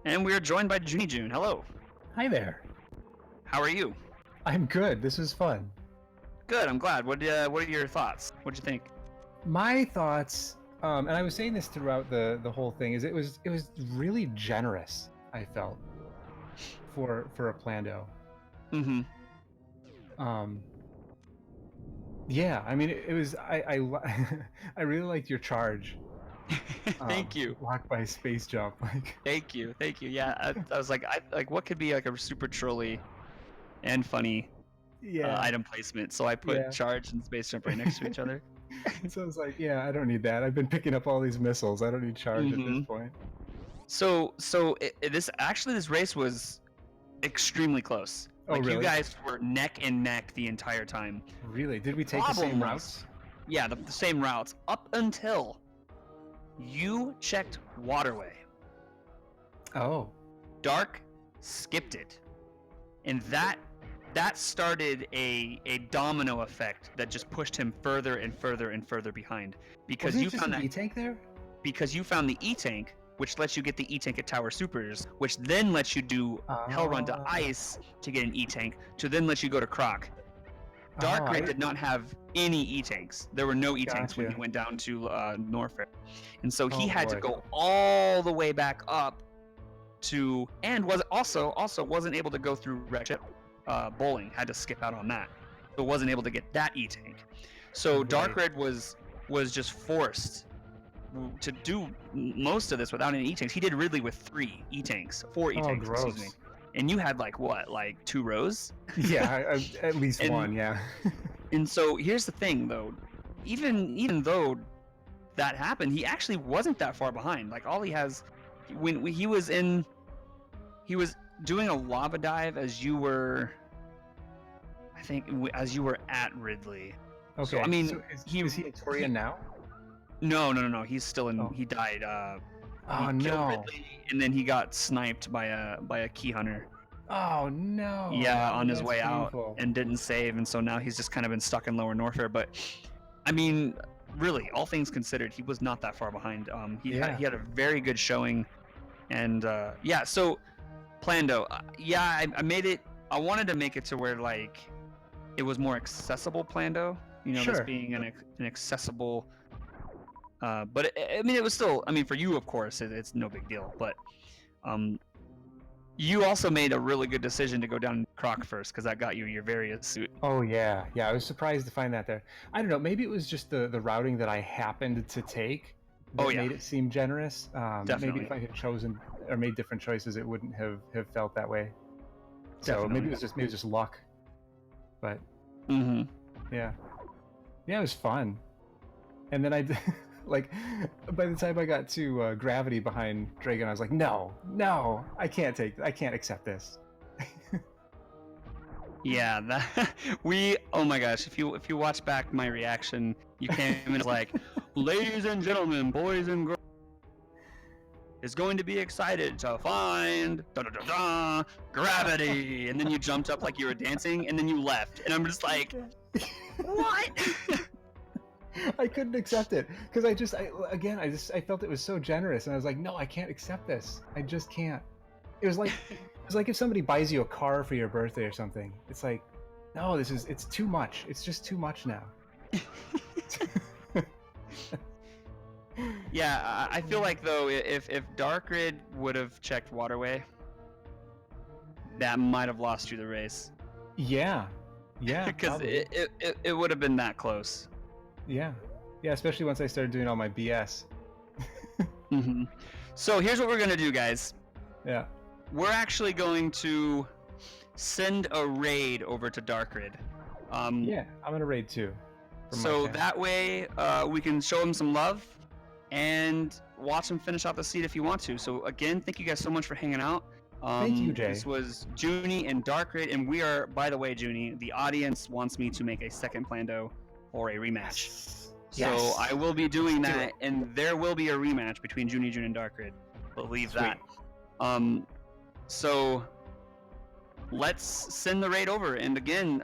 And we are joined by JoonieJoone. Hello. Hi there. How are you? I'm good. This is fun. Good. I'm glad. What are your thoughts? What'd you think? My thoughts, and I was saying this throughout the whole thing, is it was really generous. I felt for a Plando. Mm-hmm. Yeah. I mean, it was. I really liked your charge. Thank you. Walk by space jump. Like. Thank you. Yeah, I was like, what could be like a super trolly and funny item placement? So I put charge and space jump right next to each other. So I was like, yeah, I don't need that. I've been picking up all these missiles. I don't need charge at this point. So this race was extremely close. Oh, Like really? you guys were neck and neck the entire time. Really? Did we take the same Problem was- routes? Yeah, the same routes up until you checked waterway. Oh. Dark skipped it, and that started a domino effect that just pushed him further and further and further behind because Wasn't you it just found an that E-tank there? because you found the E-tank, which lets you get the E-tank at Tower Supers, which then lets you do Hell Run to Ah. Ice to get an E-tank, to then let you go to Croc. Darkrid did not have any E-tanks. There were no E-tanks when he Gotcha. went down to Norfair, and so he Oh, had to boy. go all the way back up to, and was also wasn't able to go through Wreckship Bowling. Had to skip out on that, so wasn't able to get that E-tank. So Right. Darkrid was just forced to do most of this without any E-tanks. He did Ridley with 3 E-tanks, 4 Oh, E-tanks, excuse me. gross. And you had like what, like 2 rows? Yeah, at least And- one, yeah. And so here's the thing, though. Even though that happened, he actually wasn't that far behind. Like all he has, when he was doing a lava dive as you were, I think, as you were at Ridley. Okay. So, I mean, so is he- he in Toria now? No. He's still in. Oh. He died. Oh, he killed no. Ridley, and then he got sniped by a key hunter. Oh, no. Yeah, on his That's way painful. out, and didn't save, and so now he's just kind of been stuck in Lower Norfair. But I mean, really, all things considered, he was not that far behind. He had a very good showing, and yeah. So Plando, yeah, I made it. I wanted to make it to where like it was more accessible. Plando, you know, this Sure. being an accessible. But I mean, it was still. I mean, for you, of course, it's no big deal. But you also made a really good decision to go down Croc first because that got you your various suit. Oh, yeah. Yeah, I was surprised to find that there. I don't know, maybe it was just the routing that I happened to take that Oh, yeah. made it seem generous. Definitely. Maybe if I had chosen or made different choices, it wouldn't have felt that way. So Definitely. maybe it was just luck. But Mm-hmm. yeah. Yeah, it was fun. And then I did, like, by the time I got to Gravity behind Dragon, I was like, no, I can't accept this. Yeah, that oh my gosh, if you watch back my reaction, you came in as like, ladies and gentlemen, boys and girls, is going to be excited to find Gravity, and then you jumped up like you were dancing, and then you left, and I'm just like, what? I couldn't accept it because I felt it was so generous, and I was like, no, I can't accept this. I just can't. It was like if somebody buys you a car for your birthday or something. It's like, no, it's too much. It's just too much now. Yeah, I feel like though if Darkrid would have checked Waterway, that might have lost you the race. Yeah, Because probably. it would have been that close. Yeah, especially once I started doing all my BS. Mm-hmm. So here's what we're gonna do, guys. Yeah. We're actually going to send a raid over to Darkrid. Yeah, I'm gonna raid too. from my So channel. that way we can show him some love and watch him finish out the seed if you want to. So again, thank you guys so much for hanging out. Thank you, Jay. This was Junie and Darkrid, and we are, by the way, Junie, the audience wants me to make a second Plando for a rematch. Yes. So I will be doing Do that, it. and there will be a rematch between JoonieJoone and Darkrid. Believe that. So let's send the raid over. And again,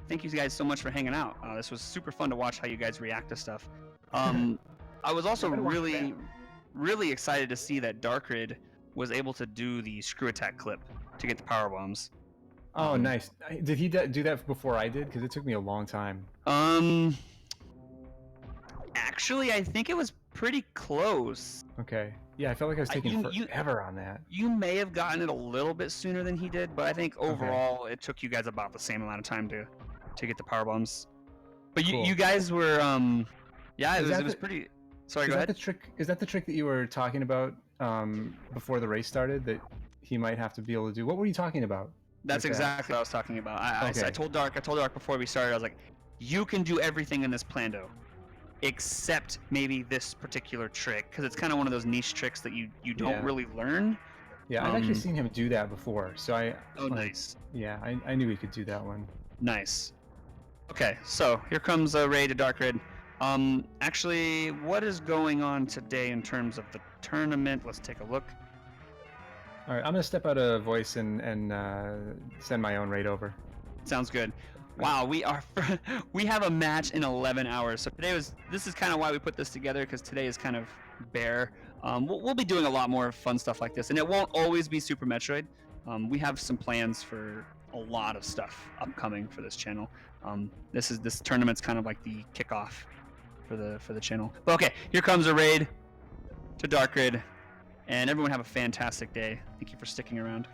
thank you guys so much for hanging out. This was super fun to watch how you guys react to stuff. I was also I'm gonna watch that. really excited to see that Darkrid was able to do the screw attack clip to get the power bombs. Oh, nice. Did he do that before I did? Because it took me a long time. Actually, I think it was pretty close. Okay. Yeah, I felt like I was taking you- forever on that. You may have gotten it a little bit sooner than he did, but I think overall it took you guys about the same amount of time to get the power bombs. But Cool. you guys were yeah, Is it that was the- pretty. Sorry, Is go that ahead. the trick? Is that the trick that you were talking about before the race started? That he might have to be able to do. What were you talking about? That's with that? exactly what I was talking about. I Okay. told Dark before we started. I was like, you can do everything in this Plando, except maybe this particular trick, because it's kind of one of those niche tricks that you don't Yeah. really learn Yeah, I've actually seen him do that before, so Oh, like, nice. yeah, I knew he could do that one. Nice. Okay, so here comes a raid to Darkrid. Actually, what is going on today in terms of the tournament? Let's take a look. All right, I'm gonna step out of voice and send my own raid over. Sounds good. Wow, we have a match in 11 hours. So this is kind of why we put this together, because today is kind of bare. We'll be doing a lot more fun stuff like this, and it won't always be Super Metroid. We have some plans for a lot of stuff upcoming for this channel. This tournament's kind of like the kickoff for the channel. But okay, here comes a raid to Darkrid, and everyone have a fantastic day. Thank you for sticking around.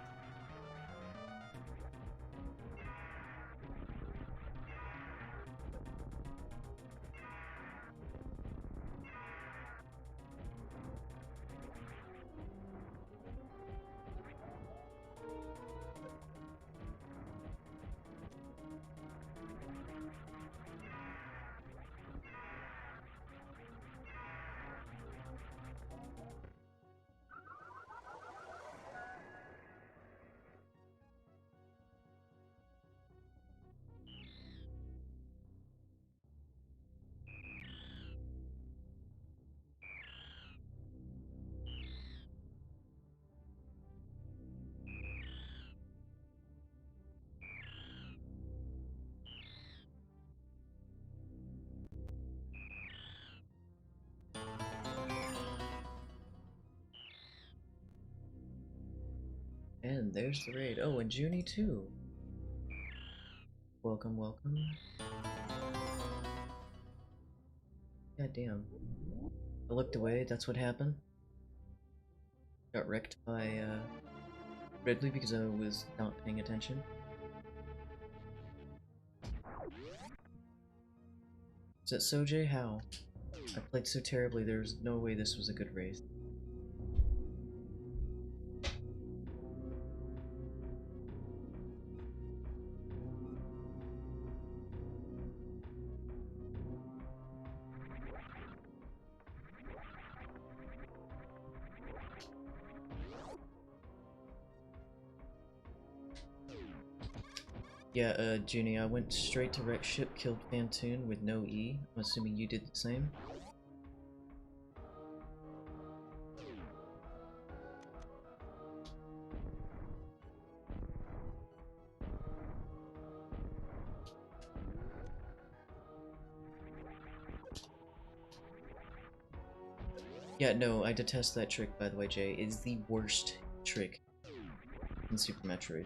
And there's the raid. Oh, and Junie too. Welcome, welcome. God damn. I looked away, that's what happened. Got wrecked by Ridley because I was not paying attention. Is that Sojay? How? I played so terribly, there's no way this was a good race. Yeah, Junie, I went straight to wreck ship, killed Fantoon with no E. I'm assuming you did the same? Yeah, no, I detest that trick, by the way, Jay. It's the worst trick in Super Metroid.